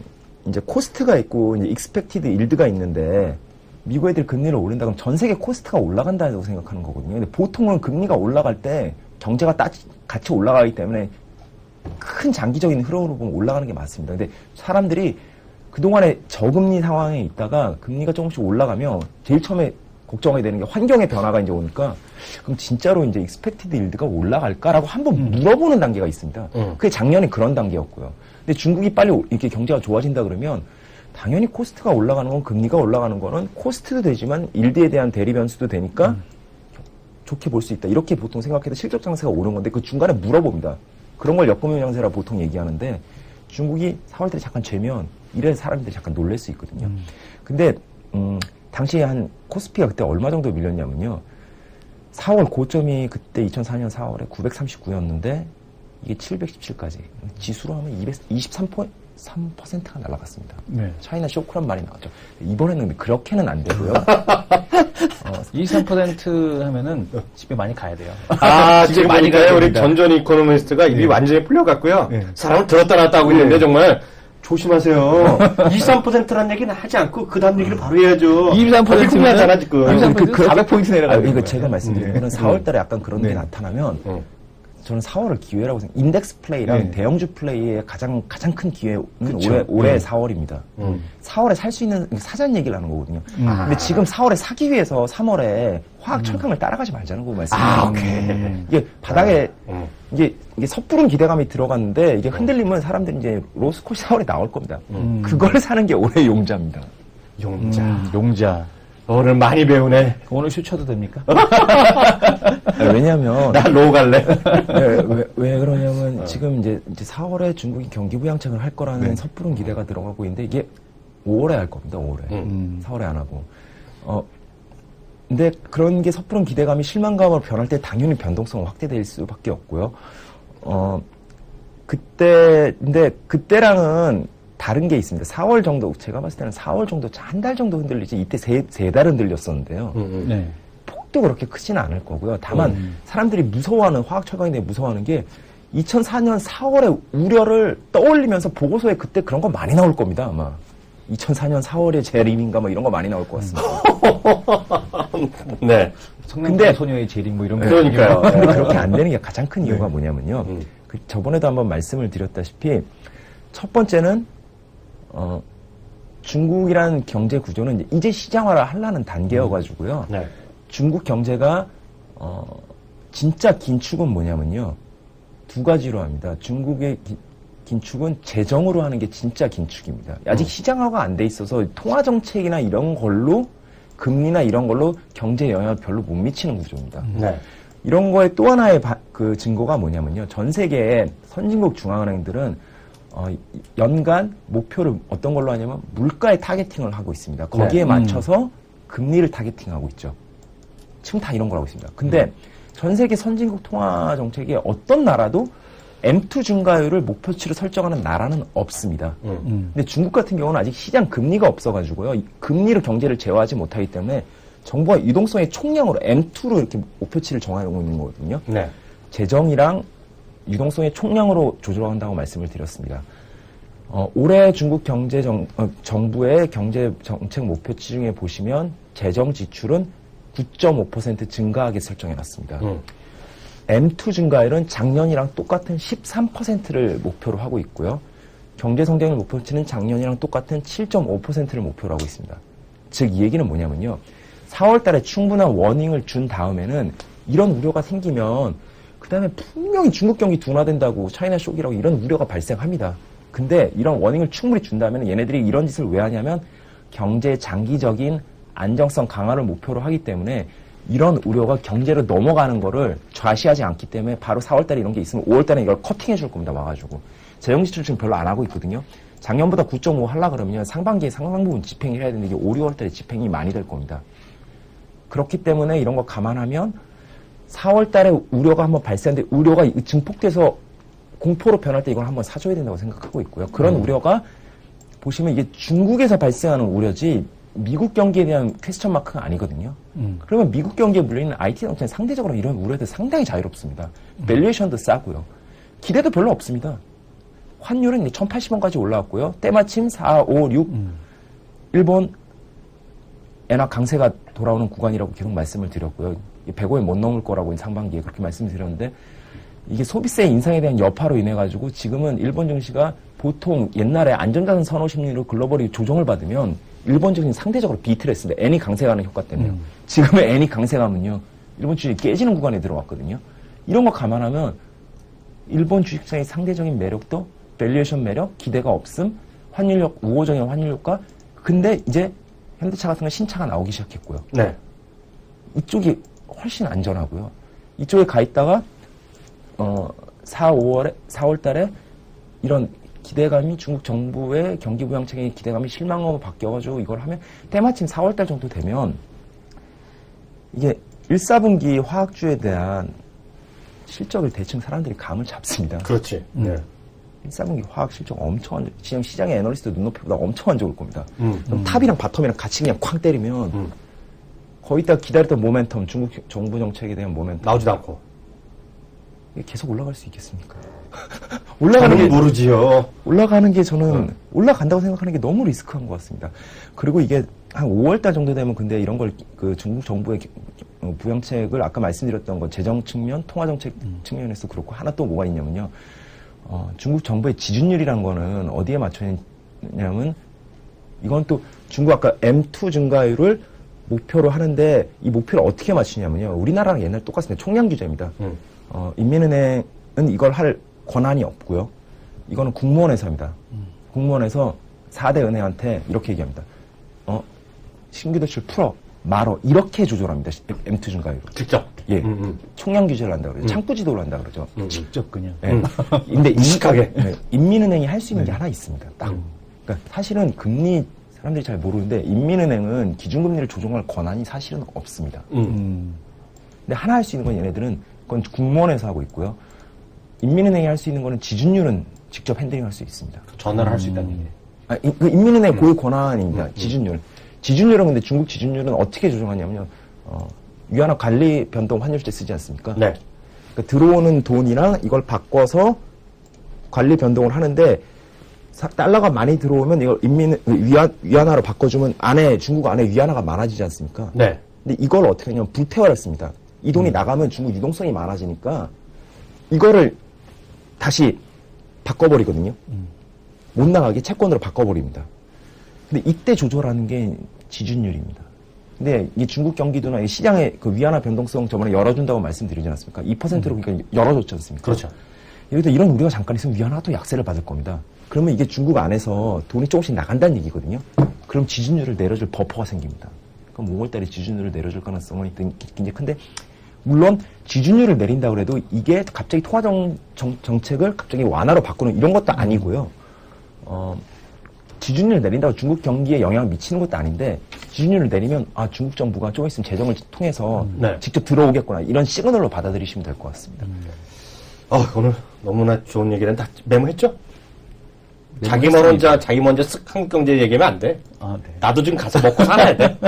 Speaker 3: 이제 코스트가 있고 이제 익스펙티드 일드가 있는데 미국 애들이 금리를 올린다 그러면 전 세계 코스트가 올라간다고 생각하는 거거든요. 근데 보통은 금리가 올라갈 때 경제가 같이 올라가기 때문에 큰 장기적인 흐름으로 보면 올라가는 게 맞습니다. 근데 사람들이 그동안에 저금리 상황에 있다가 금리가 조금씩 올라가면 제일 처음에 걱정하게 되는 게 환경의 변화가 이제 오니까 그럼 진짜로 이제 익스펙티드 일드가 올라갈까라고 한번 물어보는 단계가 있습니다. 그게 작년에 그런 단계였고요. 근데 중국이 빨리 이렇게 경제가 좋아진다 그러면 당연히 코스트가 올라가는 건 금리가 올라가는 거는 코스트도 되지만 일드에 대한 대리 변수도 되니까 좋게 볼 수 있다. 이렇게 보통 생각해도 실적 장세가 오른 건데 그 중간에 물어봅니다. 그런 걸 역금융 장세라 보통 얘기하는데 중국이 4월달에 잠깐 죄면 이래 사람들이 잠깐 놀랄 수 있거든요. 근데 당시에 한 코스피가 그때 얼마 정도 밀렸냐면요. 4월 고점이 그때 2004년 4월에 939였는데 이게 717까지 지수로 하면 223.3%가 날아갔습니다.
Speaker 2: 네.
Speaker 3: 차이나 쇼크란 말이 나왔죠. 이번에는 그렇게는 안 되고요.
Speaker 2: 23% 하면은 집에 많이 가야 돼요.
Speaker 1: 아, 지금
Speaker 2: 많이
Speaker 1: 보니까요,
Speaker 2: 가야
Speaker 1: 우리
Speaker 2: 됩니다.
Speaker 1: 전전 이코노미스트가 입이 완전히 풀려갔고요.
Speaker 2: 네.
Speaker 1: 사람을 들었다 놨다 하고 있는데 정말 조심하세요. 23%란 얘기는 하지 않고 그 다음 얘기를 바로 해야죠.
Speaker 2: 23%
Speaker 1: 흥미하잖아, 지금.
Speaker 2: 23% 400포인트 내려가요.
Speaker 3: 이거 제가 말씀드린 거는 4월달에 약간 그런 게 나타나면 저는 4월을 기회라고 생각. 인덱스 플레이랑 대형주 플레이의 가장 큰 기회는 올해 4월입니다. 4월에 살 수 있는 사전 얘기를 하는 거거든요. 근데 지금 4월에 사기 위해서 3월에 화학 철강을 따라가지 말자는 거 말씀드리는 이게 바닥에 이게 섣부른 기대감이 들어갔는데 이게 흔들리면 사람들이 이제 로스콧이 4월에 나올 겁니다. 그걸 사는 게 올해 용자입니다.
Speaker 2: 용자.
Speaker 1: 오늘 많이 배우네.
Speaker 2: 오늘 슈쳐도 됩니까?
Speaker 3: 왜냐면
Speaker 1: 나 로우 갈래.
Speaker 3: 왜 그러냐면 지금 이제 4월에 중국이 경기 부양책을 할 거라는 섣부른 기대가 들어가고 있는데 이게 5월에 할 겁니다. 5월에. 4월에 안 하고. 근데 그런 게 섣부른 기대감이 실망감으로 변할 때 당연히 변동성은 확대될 수밖에 없고요. 근데 그때랑은 다른 게 있습니다. 4월 정도, 제가 봤을 때는 4월 정도, 한 달 정도 흔들리지, 이때 세 달 흔들렸었는데요.
Speaker 2: 네.
Speaker 3: 폭도 그렇게 크지는 않을 거고요. 다만, 사람들이 무서워하는, 화학 철강에 대해 무서워하는 게, 2004년 4월에 우려를 떠올리면서 보고서에 그때 그런 거 많이 나올 겁니다, 아마. 2004년 4월에 재림인가 뭐 이런 거 많이 나올 것 같습니다.
Speaker 1: 네.
Speaker 2: 성남대 소녀의 재림 뭐 이런 거.
Speaker 1: 그러니까요.
Speaker 3: 근데 그렇게 안 되는 게 가장 큰 이유가 뭐냐면요. 저번에도 한번 말씀을 드렸다시피, 첫 번째는, 중국이라는 경제 구조는 이제 시장화를 하려는 단계여가지고요.
Speaker 1: 네.
Speaker 3: 중국 경제가, 진짜 긴축은 뭐냐면요. 두 가지로 합니다. 중국의 긴축은 재정으로 하는 게 진짜 긴축입니다. 아직 시장화가 안 돼 있어서 통화정책이나 이런 걸로, 금리나 이런 걸로 경제 영향을 별로 못 미치는 구조입니다.
Speaker 1: 네.
Speaker 3: 이런 거에 또 하나의 그 증거가 뭐냐면요. 전 세계의 선진국 중앙은행들은 연간 목표를 어떤 걸로 하냐면 물가에 타겟팅을 하고 있습니다. 거기에 맞춰서 금리를 타겟팅하고 있죠. 지금 다 이런 걸 하고 있습니다. 근데 전 세계 선진국 통화 정책에 어떤 나라도 M2 증가율을 목표치로 설정하는 나라는 없습니다. 근데 중국 같은 경우는 아직 시장 금리가 없어가지고요. 금리로 경제를 제어하지 못하기 때문에 정부가 유동성의 총량으로 M2로 이렇게 목표치를 정하고 있는 거거든요.
Speaker 1: 네.
Speaker 3: 재정이랑 유동성의 총량으로 조절한다고 말씀을 드렸습니다. 올해 중국 정부의 경제 정책 목표치 중에 보시면 재정 지출은 9.5% 증가하게 설정해놨습니다. M2 증가율은 작년이랑 똑같은 13%를 목표로 하고 있고요. 경제 성장률 목표치는 작년이랑 똑같은 7.5%를 목표로 하고 있습니다. 즉, 이 얘기는 뭐냐면요. 4월 달에 충분한 워닝을 준 다음에는 이런 우려가 생기면 그 다음에 분명히 중국 경기 둔화된다고 차이나 쇼크라고 이런 우려가 발생합니다. 근데 이런 워닝을 충분히 준다면 얘네들이 이런 짓을 왜 하냐면 경제의 장기적인 안정성 강화를 목표로 하기 때문에 이런 우려가 경제로 넘어가는 거를 좌시하지 않기 때문에 바로 4월 달에 이런 게 있으면 5월 달에 이걸 커팅해 줄 겁니다. 와가지고. 재정지출 지금 별로 안 하고 있거든요. 작년보다 9.5 하려고 그러면 상반기에 상당 부분 집행을 해야 되는데 이게 5, 6월 달에 집행이 많이 될 겁니다. 그렇기 때문에 이런 거 감안하면 4월 달에 우려가 한번 발생하는데 우려가 증폭돼서 공포로 변할 때 이걸 한번 사줘야 된다고 생각하고 있고요. 그런 우려가 보시면 이게 중국에서 발생하는 우려지 미국 경기에 대한 퀘스천 마크가 아니거든요. 그러면 미국 경기에 물려있는 IT 업체는 상대적으로 이런 우려들 상당히 자유롭습니다. 밸류에이션도 싸고요. 기대도 별로 없습니다. 환율은 1,080원까지 올라왔고요. 때마침 4, 5, 6 일본 엔화 강세가 돌아오는 구간이라고 계속 말씀을 드렸고요. 105엔 못 넘을 거라고 상반기에 그렇게 말씀드렸는데 이게 소비세 인상에 대한 여파로 인해 가지고 지금은 일본 증시가 보통 옛날에 안전자산 선호 심리로 글로벌이 조정을 받으면 일본 증시는 상대적으로 비틀했습니다. 엔이 강세가는 효과 때문에요. 지금의 엔이 강세가면요. 일본 주식이 깨지는 구간에 들어왔거든요. 이런 거 감안하면 일본 주식시장의 상대적인 매력도 밸류에이션 매력, 기대가 없음, 환율력, 우호적인 환율효과. 근데 이제 현대차 같은 건 신차가 나오기 시작했고요.
Speaker 1: 네.
Speaker 3: 이쪽이 훨씬 안전하고요. 이쪽에 가 있다가 4월 달에 이런 기대감이 중국 정부의 경기 부양책의 기대감이 실망으로 바뀌어가지고 이걸 하면 때마침 4월 달 정도 되면 이게 1, 4분기 화학주에 대한 실적을 대충 사람들이 감을 잡습니다.
Speaker 1: 그렇지. 네.
Speaker 3: 1, 4분기 화학 실적 엄청 안 좋고 시장의 애널리스트 눈높이보다 엄청 안 좋을 겁니다. 그럼 탑이랑 바텀이랑 같이 그냥 쾅 때리면 거기다가 기다렸던 모멘텀, 중국 정부 정책에 대한 모멘텀
Speaker 1: 나오지도 않고.
Speaker 3: 이게 계속 올라갈 수 있겠습니까?
Speaker 1: 저는 모르지요.
Speaker 3: 올라가는 게 저는 올라간다고 생각하는 게 너무 리스크한 것 같습니다. 그리고 이게 한 5월달 정도 되면 근데 이런 걸 그 중국 정부의 부양책을 아까 말씀드렸던 거 재정 측면, 통화 정책 측면에서 그렇고 하나 또 뭐가 있냐면요. 중국 정부의 지준율이라는 거는 어디에 맞춰있냐면 이건 또 중국 아까 M2 증가율을 목표로 하는데 이 목표를 어떻게 맞추냐면요. 우리나라랑 옛날 똑같습니다. 총량 규제입니다. 인민은행은 이걸 할 권한이 없고요. 이거는 국무원에서 합니다. 국무원에서 4대 은행한테 이렇게 얘기합니다. 신규 대출 풀어, 말어 이렇게 조절합니다. M2 증가율.
Speaker 1: 직접.
Speaker 3: 예. 총량 규제를 한다 그러죠. 창구 지도를 한다 그러죠.
Speaker 2: 직접 그냥.
Speaker 3: 예. 근데
Speaker 1: 무식하게.
Speaker 3: 인민은행이 할 수 있는 게 하나 있습니다. 딱. 그러니까 사실은 금리 사람들이 잘 모르는데 인민은행은 기준금리를 조정할 권한이 사실은 없습니다. 근데 하나 할 수 있는 건 얘네들은 그건 국무원에서 하고 있고요. 인민은행이 할 수 있는 거는 지준율은 직접 핸들링 할 수 있습니다.
Speaker 1: 전화를 할 수 있다는 얘기예요.
Speaker 3: 그 인민은행 고유 권한입니다. 지준율. 지준율은 근데 중국 지준율은 어떻게 조정하냐면요. 위안화 관리 변동 환율제 쓰지 않습니까?
Speaker 1: 네.
Speaker 3: 그러니까 들어오는 돈이랑 이걸 바꿔서 관리 변동을 하는데 달러가 많이 들어오면 이걸 위안화로 바꿔주면 중국 안에 위안화가 많아지지 않습니까?
Speaker 1: 네.
Speaker 3: 근데 이걸 어떻게 하냐면 불태화를 씁니다. 이 돈이 나가면 중국 유동성이 많아지니까 이거를 다시 바꿔버리거든요. 못 나가게 채권으로 바꿔버립니다. 근데 이때 조절하는 게 지준율입니다. 근데 이 중국 경기도나 이 시장의 그 위안화 변동성 저번에 열어준다고 말씀드리지 않았습니까? 2%로 그러니까 열어줬지 않습니까?
Speaker 1: 그렇죠.
Speaker 3: 예를 들어 이런 우리가 잠깐 있으면 위안화가 또 약세를 받을 겁니다. 그러면 이게 중국 안에서 돈이 조금씩 나간다는 얘기거든요. 그럼 지준율을 내려줄 버퍼가 생깁니다. 그럼 5월달에 지준율을 내려줄 가능성은 굉장히 큰데 물론 지준율을 내린다고 해도 이게 갑자기 통화 정책을 갑자기 완화로 바꾸는 이런 것도 아니고요. 지준율을 내린다고 중국 경기에 영향을 미치는 것도 아닌데 지준율을 내리면 중국 정부가 조금 있으면 재정을 통해서
Speaker 1: 네.
Speaker 3: 직접 들어오겠구나 이런 시그널로 받아들이시면 될 것 같습니다.
Speaker 1: 오늘 너무나 좋은 얘기는 다 메모했죠? 자기 먼저 쓱 한국 경제 얘기하면 안 돼.
Speaker 2: 네.
Speaker 1: 나도 좀 가서 먹고 살아야 돼.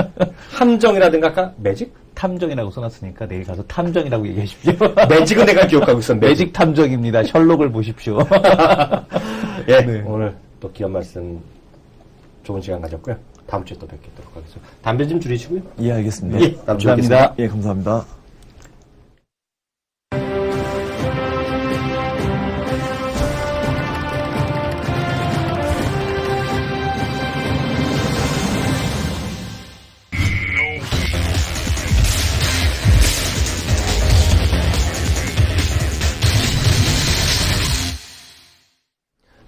Speaker 1: 함정이라든가 아까 매직?
Speaker 2: 탐정이라고 써놨으니까 내일 가서 탐정이라고 얘기하십시오.
Speaker 1: 매직은 내가 기억하고 있어.
Speaker 2: 매직 탐정입니다. 셜록을 보십시오.
Speaker 1: 예,
Speaker 2: 네.
Speaker 1: 오늘 또 귀한 말씀 좋은 시간 가졌고요. 다음 주에 또 뵙도록 하겠습니다. 담배 좀 줄이시고요.
Speaker 3: 예, 알겠습니다.
Speaker 1: 예, 다음 주에
Speaker 2: 감사합니다.
Speaker 1: 뵙겠습니다.
Speaker 3: 예, 감사합니다.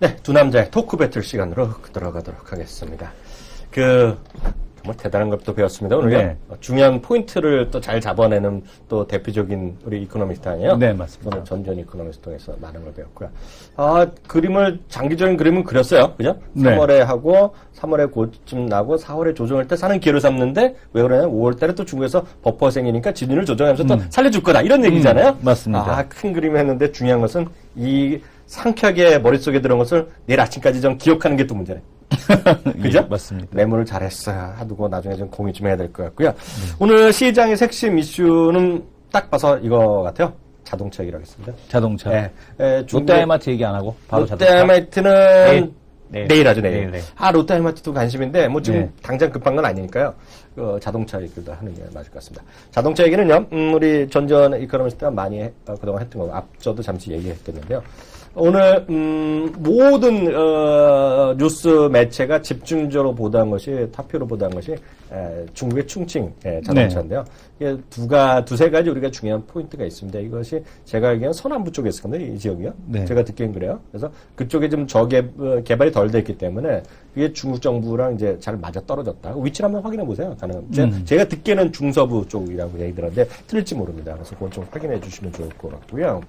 Speaker 1: 네, 두 남자의 토크 배틀 시간으로 들어가도록 하겠습니다. 정말 대단한 것도 배웠습니다. 오늘
Speaker 2: 네.
Speaker 1: 중요한 포인트를 또 잘 잡아내는 또 대표적인 우리 이코노미스트 아니에요?
Speaker 2: 네, 맞습니다.
Speaker 1: 오늘 전전 이코노미스트 통해서 많은 걸 배웠고요. 장기적인 그림은 그렸어요. 그죠?
Speaker 2: 네.
Speaker 1: 3월에 하고, 3월에 고점 나고, 4월에 조정할 때 사는 기회를 삼는데, 왜 그러냐면 5월 달에 또 중국에서 버퍼가 생기니까 지준을 조정하면서 또 살려줄 거다. 이런 얘기잖아요?
Speaker 2: 맞습니다.
Speaker 1: 큰 그림을 했는데 중요한 것은 이 상쾌하게 머릿속에 들어온 것을 내일 아침까지 좀 기억하는 게 또 문제네. 그죠?
Speaker 2: 예, 맞습니다.
Speaker 1: 메모를 잘했어요. 하두고 나중에 좀 고민 좀 해야 될 것 같고요. 오늘 시장의 핵심 이슈는 딱 봐서 이거 같아요. 자동차 얘기를 하겠습니다.
Speaker 2: 자동차.
Speaker 1: 네.
Speaker 2: 롯데하이마트 얘기 안 하고 바로 자동차.
Speaker 1: 롯데하이마트는 내일 하죠, 내일.
Speaker 2: 네.
Speaker 1: 롯데하이마트도 관심인데, 뭐 지금
Speaker 2: 네.
Speaker 1: 당장 급한 건 아니니까요. 자동차 얘기도 하는 게 맞을 것 같습니다. 자동차 얘기는요, 우리 전전 이코노미스트 때 많이 그동안 했던 거, 앞서도 잠시 얘기했겠는데요. 오늘, 모든, 뉴스 매체가 집중적으로 보도한 것이, 타표로 보도한 것이, 중국의 충칭 자동차인데요. 이게 두세 가지 우리가 중요한 포인트가 있습니다. 이것이 제가 알기에는 서남부 쪽에 있을 건데, 이 지역이요.
Speaker 2: 네.
Speaker 1: 제가 듣기엔 그래요. 그래서 그쪽에 좀 개발이 덜 됐기 때문에, 그게 중국 정부랑 이제 잘 맞아 떨어졌다. 위치를 한번 확인해 보세요. 제가 듣기에는 중서부 쪽이라고 얘기 들었는데, 틀릴지 모릅니다. 그래서 그건 좀 확인해 주시면 좋을 것 같고요.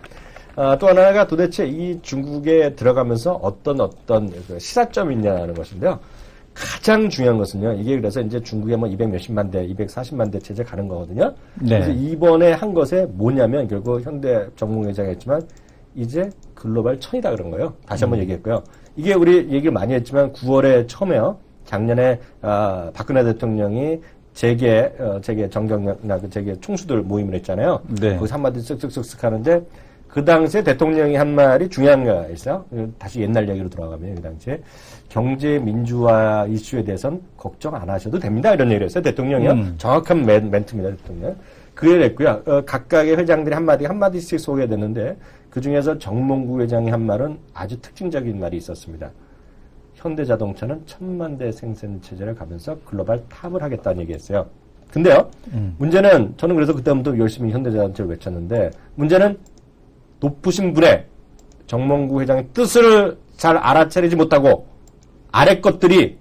Speaker 1: 또 하나가 도대체 이 중국에 들어가면서 어떤 그 시사점이 있냐는 것인데요. 가장 중요한 것은요. 이게 그래서 이제 중국에 뭐 200 몇십만 대, 240만 대 체제 가는 거거든요.
Speaker 2: 네.
Speaker 1: 그래서 이번에 한 것에 뭐냐면 결국 현대 정몽회장이 했지만 이제 글로벌 1000이다 그런 거예요. 다시 한번 얘기했고요. 이게 우리 얘기를 많이 했지만 9월에 처음에요. 작년에 박근혜 대통령이 재계 총수들 모임을 했잖아요.
Speaker 2: 네.
Speaker 1: 거기서 한마디 쓱쓱쓱쓱 하는데 그 당시에 대통령이 한 말이 중요한 거 있어요. 다시 옛날 얘기로 돌아가면 그 당시에 경제 민주화 이슈에 대해서는 걱정 안 하셔도 됩니다. 이런 얘기를 했어요. 대통령이요. 정확한 멘트입니다. 대통령. 그 얘기를 했고요. 각각의 회장들이 한마디씩 소개됐는데 그중에서 정몽구 회장이 한 말은 아주 특징적인 말이 있었습니다. 현대자동차는 1000만 대 생산 체제를 가면서 글로벌 탑을 하겠다는 얘기했어요. 근데요. 문제는 저는 그래서 그때부터 열심히 현대자동차를 외쳤는데 문제는 높으신 분의 정몽구 회장의 뜻을 잘 알아차리지 못하고 아래 것들이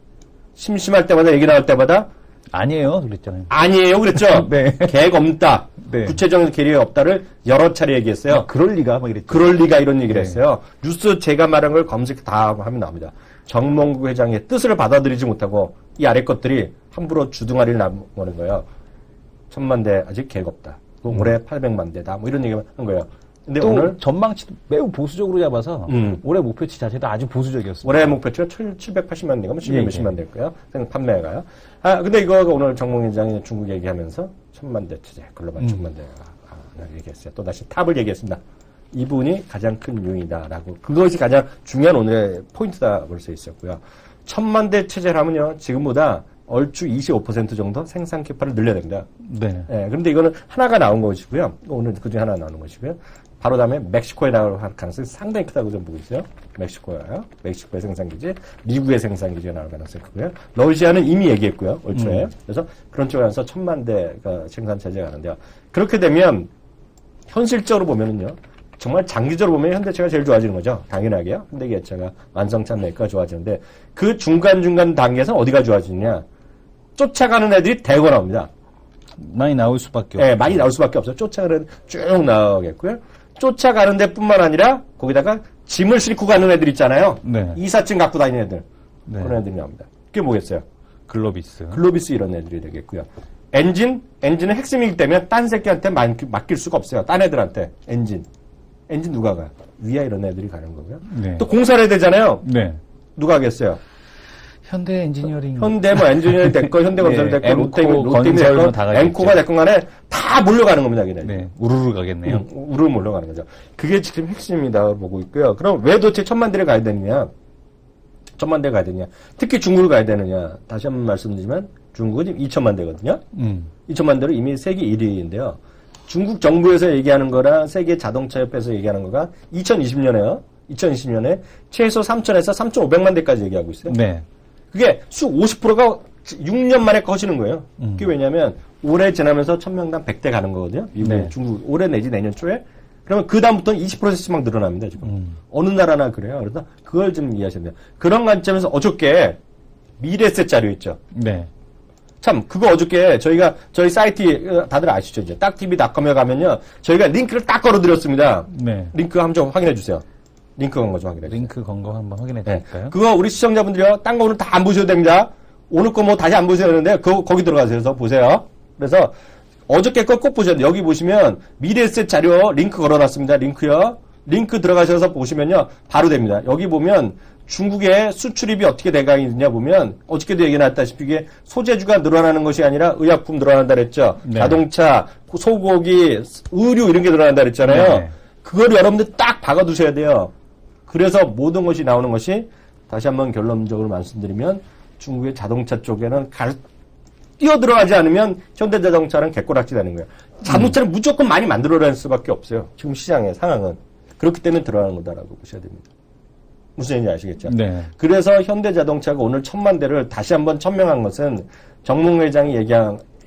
Speaker 1: 심심할 때마다 얘기 나올 때마다
Speaker 2: 아니에요, 그랬잖아요.
Speaker 1: 아니에요 그랬죠.
Speaker 2: 네.
Speaker 1: 계획 없다.
Speaker 2: 네.
Speaker 1: 구체적인 계획이 없다를 여러 차례 얘기했어요.
Speaker 2: 그럴 리가 막 이랬죠.
Speaker 1: 그럴 리가 이런 얘기를
Speaker 2: 네.
Speaker 1: 했어요. 뉴스 제가 말한 걸 검색 다 하면 나옵니다. 정몽구 회장의 뜻을 받아들이지 못하고 이 아래 것들이 함부로 주둥아리를 나무는 거예요. 1000만 대 아직 계획 없다. 올해 800만 대다. 뭐 이런 얘기만 한 거예요. 근데
Speaker 2: 또
Speaker 1: 오늘
Speaker 2: 전망치도 매우 보수적으로 잡아서 올해 목표치 자체도 아주 보수적이었습니다.
Speaker 1: 올해 목표치가 780만 대가 뭐 700
Speaker 2: 예,
Speaker 1: 몇십만 될 거예요. 판매가요. 근데 이거 오늘 정몽 회장이 중국 얘기하면서 1000만 대 체제, 글로벌 1000만 대가 얘기했어요. 또 다시 탑을 얘기했습니다. 이분이 가장 큰 요인이다라고. 그것이 가장 중요한 오늘의 포인트다 볼 수 있었고요. 1000만 대 체제라면요. 지금보다 얼추 25% 정도 생산 캐파를 늘려야 됩니다.
Speaker 2: 네.
Speaker 1: 예, 그런데 이거는 하나가 나온 것이고요. 오늘 그중에 하나 나오는 것이고요. 바로 다음에 멕시코에 나올 가능성이 상당히 크다고 좀 보고 있어요. 멕시코요. 멕시코의 생산기지, 미국의 생산기지가 나올 가능성이 크고요. 러시아는 이미 얘기했고요. 올 초에. 그래서 그런 쪽에 가서 1000만 대가 생산체제가 가는데요. 그렇게 되면 현실적으로 보면은요. 정말 장기적으로 보면 현대차가 제일 좋아지는 거죠. 당연하게요. 현대기아차가 완성차 메이커가 좋아지는데 그 중간중간 단계에서는 어디가 좋아지느냐. 쫓아가는 애들이 대거 나옵니다.
Speaker 2: 많이 나올 수밖에 없죠.
Speaker 1: 네, 많이 나올 수밖에 없어요. 쫓아가는 쭉 나오겠고요. 쫓아가는 데뿐만 아니라 거기다가 짐을 싣고 가는 애들 있잖아요.
Speaker 2: 네.
Speaker 1: 이삿짐 갖고 다니는 애들.
Speaker 2: 네.
Speaker 1: 그런 애들이 나옵니다. 그게 뭐겠어요?
Speaker 2: 글로비스.
Speaker 1: 글로비스 이런 애들이 되겠고요. 엔진은 핵심이기 때문에 딴 새끼한테 맡길 수가 없어요. 딴 애들한테. 엔진 누가 가요? 위아 이런 애들이 가는 거고요.
Speaker 2: 네.
Speaker 1: 또 공사를 해야 되잖아요.
Speaker 2: 네.
Speaker 1: 누가 하겠어요?
Speaker 2: 현대 엔지니어링.
Speaker 1: 현대 뭐 엔지니어링 됐건 현대건설
Speaker 2: 네,
Speaker 1: 됐건
Speaker 2: 엠코
Speaker 1: 롯데임이
Speaker 2: 건설
Speaker 1: 됐건
Speaker 2: 다 가겠죠.
Speaker 1: 엠코가 됐건 간에 다 몰려가는 겁니다. 걔네.
Speaker 2: 네. 우르르 가겠네요.
Speaker 1: 우르르 몰려가는 거죠. 그게 지금 핵심이다 보고 있고요. 그럼 왜 도대체 1000만 대를 가야 되느냐? 1000만 대 가야 되느냐? 특히 중국을 가야 되느냐? 다시 한번 말씀드리지만 중국은 지금 2000만 대거든요. 2000만 대로 이미 세계 1위인데요. 중국 정부에서 얘기하는 거랑 세계 자동차 협회에서 얘기하는 거가 2020년에요. 2020년에 최소 3,000에서 3,500만 대까지 얘기하고 있어요.
Speaker 2: 네.
Speaker 1: 그게 수 50%가 6년 만에 커지는 거예요. 그게 왜냐면 올해 지나면서 1000명당 100대 가는 거거든요. 미국,
Speaker 2: 네.
Speaker 1: 중국 올해 내지 내년 초에. 그러면 그 다음부터는 20%씩 막 늘어납니다. 지금. 어느 나라나 그래요. 그래서 그걸 좀 이해하셔야 돼요. 그런 관점에서 어저께 미래세 자료 있죠.
Speaker 2: 네.
Speaker 1: 참 그거 어저께 저희 사이트 다들 아시죠? 이제 딱TV.com에 가면요. 저희가 링크를 딱 걸어드렸습니다.
Speaker 2: 네.
Speaker 1: 링크 한번 좀 확인해 주세요. 링크 건 거 좀 확인해 주세요.
Speaker 2: 링크 건 거 한번 확인해
Speaker 1: 네.
Speaker 2: 드릴까요?
Speaker 1: 그거 우리 시청자분들이요. 딴 거 오늘 다 안 보셔도 됩니다. 오늘 거 뭐 다시 안 보셔야 되는데 거기 들어가세요. 그래서 보세요. 그래서 어저께 거 꼭 보셔야 돼요. 여기 보시면 미래세 자료 링크 걸어놨습니다. 링크요. 링크 들어가셔서 보시면요. 바로 됩니다. 여기 보면 중국의 수출입이 어떻게 돼가고 있느냐 보면 어저께도 얘기 나왔다시피 이게 소재주가 늘어나는 것이 아니라 의약품 늘어난다 그랬죠.
Speaker 2: 네.
Speaker 1: 자동차, 소고기, 의류 이런 게 늘어난다 그랬잖아요.
Speaker 2: 네.
Speaker 1: 그걸 여러분들 딱 박아두셔야 돼요. 그래서 모든 것이 나오는 것이 다시 한번 결론적으로 말씀드리면 중국의 자동차 쪽에는 뛰어들어가지 않으면 현대자동차는 개꼬락지 되는 거예요. 자동차를 무조건 많이 만들어낼 수밖에 없어요. 지금 시장의 상황은. 그렇기 때문에 들어가는 거다라고 보셔야 됩니다. 무슨 얘기인지 아시겠죠?
Speaker 2: 네.
Speaker 1: 그래서 현대자동차가 오늘 1000만 대를 다시 한번 천명한 것은 정몽 회장이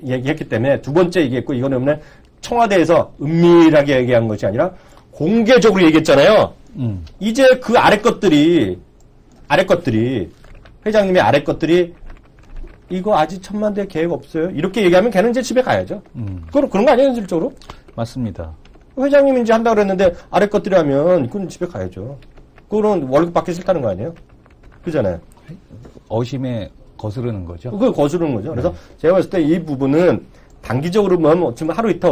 Speaker 1: 얘기했기 때문에 두 번째 얘기했고, 이거는 오늘 청와대에서 은밀하게 얘기한 것이 아니라 공개적으로 얘기했잖아요. 이제 그 아래 것들이 회장님의 아래 것들이 이거 아직 1000만 대 계획 없어요. 이렇게 얘기하면 걔는 이제 집에 가야죠. 그런 거 아니에요, 현실적으로?
Speaker 2: 맞습니다.
Speaker 1: 회장님이 이제 한다고 그랬는데 아래 것들이 하면 그건 집에 가야죠. 그거는 월급 받기 싫다는 거 아니에요? 그잖아요.
Speaker 2: 어심에 거스르는 거죠.
Speaker 1: 그걸 거스르는 거죠. 그래서 제가 봤을 때 이 부분은 단기적으로 보면 지금 하루 이틀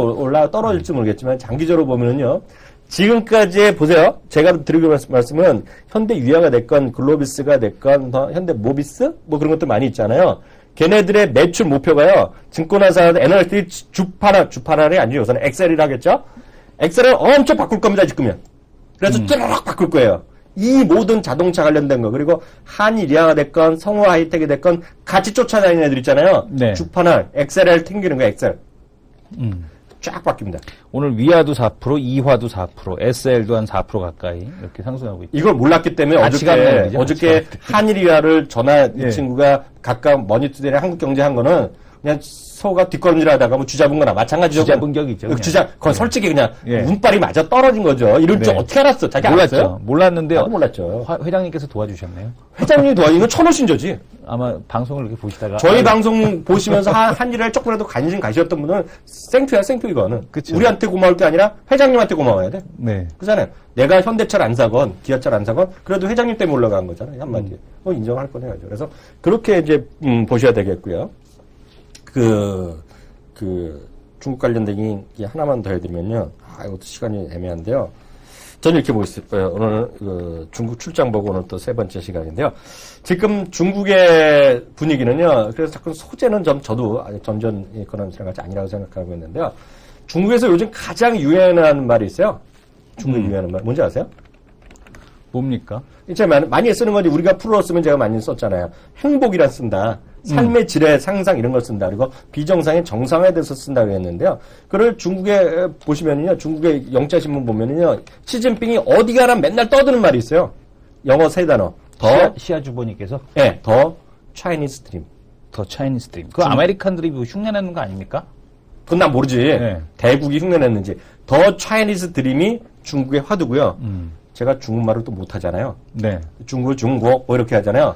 Speaker 1: 떨어질지 모르겠지만 장기적으로 보면은요. 지금까지 보세요. 제가 드리고 말씀은 현대 유아가 됐건 글로비스가 됐건 현대 모비스 뭐 그런 것들 많이 있잖아요. 걔네들의 매출 목표가요. 증권회사 애널리스트들이 주파랄이 아니죠. 우선 엑셀이라 하겠죠. 엑셀을 엄청 바꿀 겁니다. 지금은. 그래서 쭈르륵 바꿀 거예요. 이 모든 자동차 관련된 거, 그리고 한일이아가 됐건 성우 하이텍이 됐건 같이 쫓아다니는 애들 있잖아요.
Speaker 2: 네.
Speaker 1: 주파날 엑셀을 튕기는 거예요. 엑셀. 쫙 바뀝니다.
Speaker 2: 오늘 위아도 4%, 이화도 4%, SL도 한 4% 가까이 이렇게 상승하고 있죠.
Speaker 1: 이걸 몰랐기 때문에 어저께 한일이아를 이
Speaker 2: 예.
Speaker 1: 친구가 각각 머니투데이랑 한국경제 한 거는 그냥 서가 뒷걸음질하다가 뭐 쥐잡은 거나 마찬가지죠.
Speaker 2: 쥐잡은 격이죠.
Speaker 1: 그건 솔직히 그냥
Speaker 2: 예.
Speaker 1: 운빨이 맞아 떨어진 거죠. 이럴 줄
Speaker 2: 네.
Speaker 1: 어떻게 알았어? 자기
Speaker 2: 몰랐죠.
Speaker 1: 알았어요?
Speaker 2: 몰랐는데
Speaker 1: 나도 몰랐죠.
Speaker 2: 회장님께서 도와주셨네요.
Speaker 1: 회장님이 도와준 건 천호신조지.
Speaker 2: 아마 방송을 이렇게 보시다가
Speaker 1: 저희 방송 보시면서 한일에 조금이라도 관심 가셨던 분은 생투야, 생투 이거는.
Speaker 2: 그쵸.
Speaker 1: 우리한테 고마울 게 아니라 회장님한테 고마워야 돼.
Speaker 2: 네.
Speaker 1: 그잖아요. 내가 현대차를 안 사건, 기아차를 안 사건, 그래도 회장님 때문에 올라간 거잖아요. 한마디에. 인정할 건 해야죠. 그래서 그렇게 이제, 보셔야 되겠고요. 중국 관련된 얘기 하나만 더 해드리면요. 이것도 시간이 애매한데요. 저는 이렇게 보고 있어요. 오늘 중국 출장 보고 오늘 또 세 번째 시간인데요. 지금 중국의 분위기는요. 그래서 자꾸 소재는 저도 전전 이코노미스랑 같이 아니라고 생각하고 있는데요. 중국에서 요즘 가장 유행하는 말이 있어요. 중국에 유행하는 말. 뭔지 아세요?
Speaker 2: 뭡니까?
Speaker 1: 제가 많이 쓰는 건지 우리가 프로로 쓰면 제가 많이 썼잖아요. 행복이란 쓴다. 삶의 질의 상상 이런 걸 쓴다. 그리고 비정상의 정상화에 대해서 쓴다고 했는데요. 그걸 중국에 보시면은요. 중국의 영자신문 보면은요. 시진핑이 어디 가나 맨날 떠드는 말이 있어요. 영어 세 단어.
Speaker 2: 시아 주보니께서
Speaker 1: 네, 더 차이니스 드림.
Speaker 2: 더 차이니스 드림. 그 아메리칸들이 흉내내는 거 아닙니까?
Speaker 1: 그건 난 모르지.
Speaker 2: 네.
Speaker 1: 대국이 흉내냈는지. 더 차이니스 드림이 중국의 화두고요. 제가 중국말을 또 못하잖아요.
Speaker 2: 네.
Speaker 1: 중국 뭐 이렇게 하잖아요.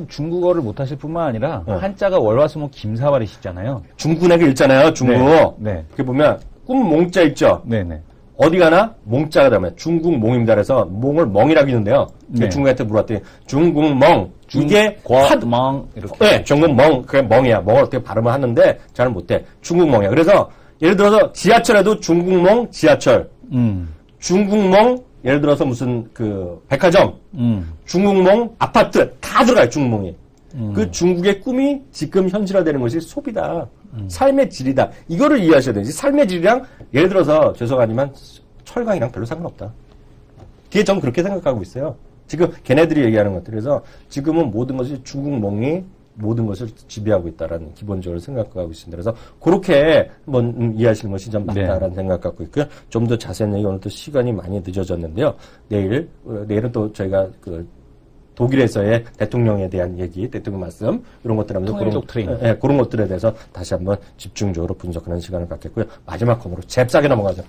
Speaker 2: 중국어를 못하실 뿐만 아니라 한자가 월화수목 김사발이시잖아요.
Speaker 1: 중군에게 읽잖아요. 중국.
Speaker 2: 네.
Speaker 1: 이렇게 보면 꿈 몽자 있죠.
Speaker 2: 네네.
Speaker 1: 어디 가나 몽자가 되면 중국 몽입니다. 그래서 몽을 멍이라고 하는데요.
Speaker 2: 네.
Speaker 1: 중국한테 물어봤더니 중국 멍. 이게
Speaker 2: 멍 이렇게.
Speaker 1: 네, 중국 멍. 그게 멍이야. 멍을 어떻게 발음을 하는데 잘 못해. 중국 멍이야. 그래서 예를 들어서 지하철에도 중국 멍 지하철. 중국 멍 예를 들어서 무슨 백화점. 중국몽 아파트 다 들어가요. 중국몽이. 그 중국의 꿈이 지금 현실화되는 것이 소비다. 삶의 질이다. 이거를 이해하셔야 돼요. 삶의 질이랑 예를 들어서 죄송하지만 철강이랑 별로 상관없다. 그게 전 그렇게 생각하고 있어요. 지금 걔네들이 얘기하는 것들. 그래서 지금은 모든 것이 중국몽이 모든 것을 지배하고 있다라는 기본적으로 생각하고 있습니다. 그래서 그렇게 한번 이해하시는 것이 좀 맞다라는 생각 갖고 있고요. 좀 더 자세한 얘기 오늘 또 시간이 많이 늦어졌는데요. 내일은 또 저희가 독일에서의 대통령에 대한 얘기, 대통령 말씀 이런 것들 하면서 그런 것들에 대해서 다시 한번 집중적으로 분석하는 시간을 갖겠고요. 마지막 컴으로 잽싸게 넘어가죠.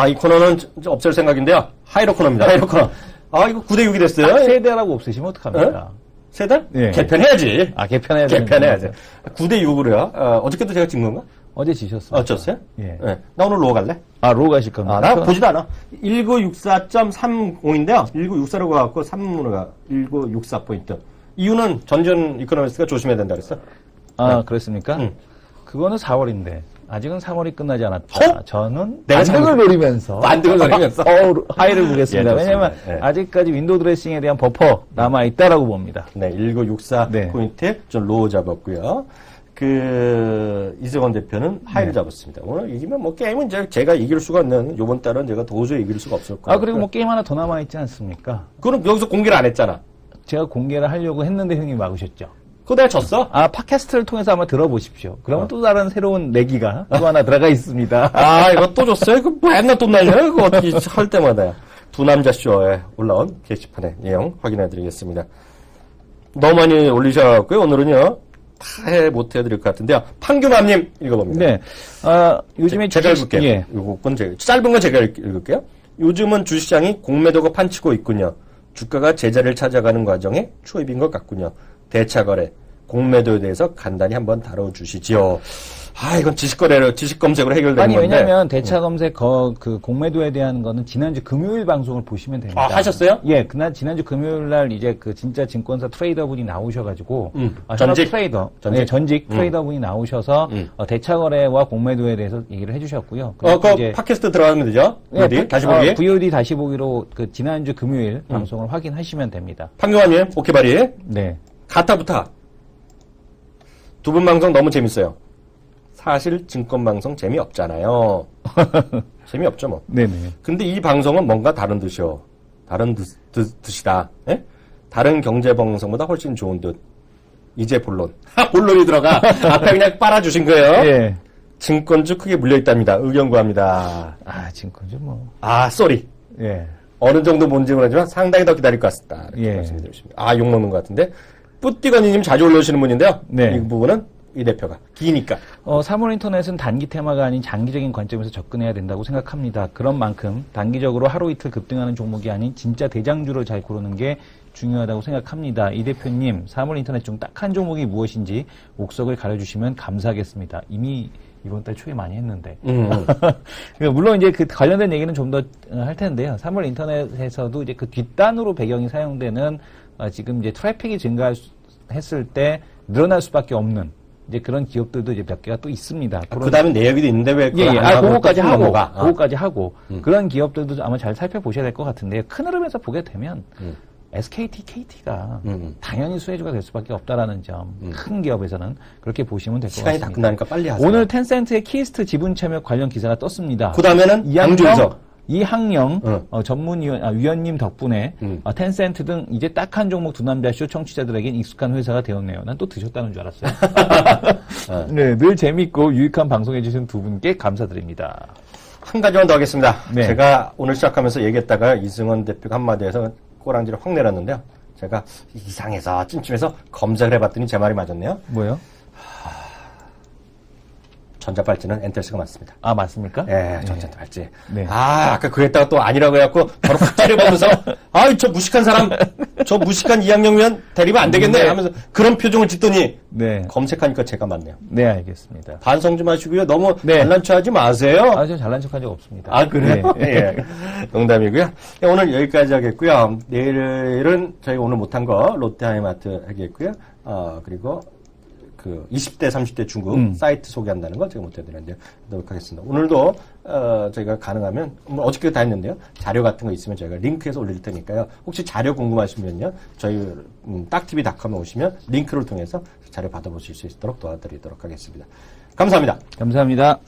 Speaker 1: 이 코너는 없앨 생각인데요. 하이로 코너입니다. 하이로 코너. 이거 9대6이 됐어요.
Speaker 2: 세대라고 없애시면 어떡합니까?
Speaker 1: 세 달?
Speaker 2: 예.
Speaker 1: 개편해야지.
Speaker 2: 개편해야지.
Speaker 1: 9대6으로요. 어저께도 제가 찍은 건가?
Speaker 2: 어제 지셨어요.
Speaker 1: 졌어요?
Speaker 2: 예.
Speaker 1: 네. 나 오늘 로우 갈래?
Speaker 2: 로우 가실 겁니다.
Speaker 1: 나 보지도 않아. 1964.30인데요. 1964로 가갖고 3으로 가. 1964포인트. 이유는 전전 이코노미스트가 조심해야 된다 그랬어.
Speaker 2: 그랬습니까? 그거는 4월인데. 아직은 3월이 끝나지 않았다. 저는
Speaker 1: 내가
Speaker 2: 만등을 노리면서 하이를 보겠습니다.
Speaker 1: 예,
Speaker 2: 왜냐하면 아직까지 윈도우 드레싱에 대한 버퍼 남아있다라고 봅니다.
Speaker 1: 네, 1964 포인트 좀 로우 잡았고요. 이승원 대표는 하이를 잡았습니다. 오늘 이기면 뭐 게임은 이제 제가 이길 수가 없는, 요번 달은 제가 도저히 이길 수가 없을 거예요.
Speaker 2: 그리고 뭐 게임 하나 더 남아있지 않습니까?
Speaker 1: 그럼 여기서 공개를 안 했잖아.
Speaker 2: 제가 공개를 하려고 했는데 형이 막으셨죠.
Speaker 1: 그거 내가 졌어?
Speaker 2: 팟캐스트를 통해서 한번 들어보십시오. 그러면 또 다른 새로운 내기가 또 하나 들어가 있습니다.
Speaker 1: 이거 또 줬어요? 이거 맨날 돈 날려요? 그거 어떻게 할 때마다. 두 남자 쇼에 올라온 게시판의 내용 확인해 드리겠습니다. 너무 많이 올리셔갖고요. 오늘은요, 다 못 해드릴 것 같은데요. 판규맘님 읽어봅니다.
Speaker 2: 네. 요즘에
Speaker 1: 제가 읽을게요.
Speaker 2: 예.
Speaker 1: 요건 짧은 건 제가 읽을게요. 요즘은 주시장이 공매도가 판치고 있군요. 주가가 제자리를 찾아가는 과정에 초입인 것 같군요. 대차거래, 공매도에 대해서 간단히 한번 다뤄주시지요. 이건 지식 검색으로 해결되는 건데.
Speaker 2: 왜냐면 대차 검색 그 공매도에 대한 거는 지난주 금요일 방송을 보시면 됩니다.
Speaker 1: 하셨어요?
Speaker 2: 예, 지난주 금요일 날 이제 그 진짜 증권사 트레이더 분이 나오셔가지고.
Speaker 1: 전직
Speaker 2: 트레이더. 전직 트레이더 분이 나오셔서 대차 거래와 공매도에 대해서 얘기를 해주셨고요.
Speaker 1: 그 팟캐스트 들어가면 되죠? VOD 다시 보기.
Speaker 2: VOD 다시 보기로 그 지난주 금요일 방송을 확인하시면 됩니다.
Speaker 1: 판교환님, 오케바리.
Speaker 2: 네.
Speaker 1: 가타부타. 두 분 방송 너무 재밌어요. 사실 증권방송 재미없잖아요. 재미없죠, 뭐.
Speaker 2: 네네.
Speaker 1: 근데 이 방송은 뭔가 다른 듯이요. 다른 듯이다. 예? 다른 경제방송보다 훨씬 좋은 듯. 이제 본론. 본론이 들어가. 앞에 그냥 빨아주신 거예요.
Speaker 2: 예.
Speaker 1: 증권주 크게 물려있답니다. 의견 구합니다.
Speaker 2: 증권주 뭐.
Speaker 1: 쏘리.
Speaker 2: 예.
Speaker 1: 어느 정도 뭔지 모르지만 상당히 더 기다릴 것 같습니다. 이렇게
Speaker 2: 예.
Speaker 1: 말씀드리겠습니다. 욕먹는 것 같은데. 뿌띠건이님 자주 올려오시는 분인데요.
Speaker 2: 네.
Speaker 1: 이 부분은 이 대표가 기니까.
Speaker 2: 사물 인터넷은 단기 테마가 아닌 장기적인 관점에서 접근해야 된다고 생각합니다. 그런 만큼 단기적으로 하루 이틀 급등하는 종목이 아닌 진짜 대장주를 잘 고르는 게 중요하다고 생각합니다. 이 대표님, 사물 인터넷 중 딱 한 종목이 무엇인지 옥석을 가려주시면 감사하겠습니다. 이미 이번 달 초에 많이 했는데. 물론 이제 그 관련된 얘기는 좀 더 할 텐데요. 사물 인터넷에서도 이제 그 뒷단으로 배경이 사용되는 지금 이제 트래픽이 증가했을 때 늘어날 수밖에 없는 이제 그런 기업들도 이제 몇 개가 또 있습니다.
Speaker 1: 그 다음에 내 얘기도 있는데 왜
Speaker 2: 그거까지 하고,
Speaker 1: 넘어가?
Speaker 2: 그거까지 하고, 그런 기업들도 아마 잘 살펴보셔야 될 것 같은데요. 큰 흐름에서 보게 되면, SKT, KT가 당연히 수혜주가 될 수밖에 없다라는 점, 큰 기업에서는 그렇게 보시면 될 것 같습니다.
Speaker 1: 시간이 다 끝나니까 빨리 하세요.
Speaker 2: 오늘 텐센트의 키스트 지분 참여 관련 기사가 떴습니다.
Speaker 1: 그 다음에는 양조석.
Speaker 2: 이항영 위원님 덕분에 텐센트 등 이제 딱 한 종목 두 남자쇼 청취자들에겐 익숙한 회사가 되었네요. 난 또 드셨다는 줄 알았어요. 네, 늘 재밌고 유익한 방송해주신 두 분께 감사드립니다.
Speaker 1: 한 가지만 더 하겠습니다.
Speaker 2: 네.
Speaker 1: 제가 오늘 시작하면서 얘기했다가 이승원 대표가 한마디에서 꼬랑지를 확 내렸는데요. 제가 이상해서 찜찜해서 검색을 해봤더니 제 말이 맞았네요.
Speaker 2: 뭐요?
Speaker 1: 전자발찌는 엔텔스가 맞습니다.
Speaker 2: 맞습니까?
Speaker 1: 예, 전자발찌.
Speaker 2: 네.
Speaker 1: 아까 그랬다가 또 아니라고 해갖고 바로 확 때려보면서 저 무식한 사람, 저 무식한 이학년면 데리면 안 되겠네 하면서 그런 표정을 짓더니
Speaker 2: 네.
Speaker 1: 검색하니까 제가 맞네요.
Speaker 2: 네, 알겠습니다.
Speaker 1: 반성 좀 하시고요. 너무
Speaker 2: 네.
Speaker 1: 잘난 척하지 마세요.
Speaker 2: 저 잘난 척한 적 없습니다.
Speaker 1: 그래요?
Speaker 2: 네.
Speaker 1: 예. 농담이고요. 오늘 여기까지 하겠고요. 내일은 저희가 오늘 못한 거 롯데하이마트 하겠고요. 그리고 그 20대, 30대 중국 사이트 소개한다는 거 제가 못해드렸는데요. 하도록 하겠습니다. 오늘도 저희가 가능하면 어저께 다 했는데요. 자료 같은 거 있으면 저희가 링크해서 올릴 테니까요. 혹시 자료 궁금하시면요. 저희 딱TV.com에 오시면 링크를 통해서 자료 받아보실 수 있도록 도와드리도록 하겠습니다. 감사합니다.
Speaker 2: 감사합니다.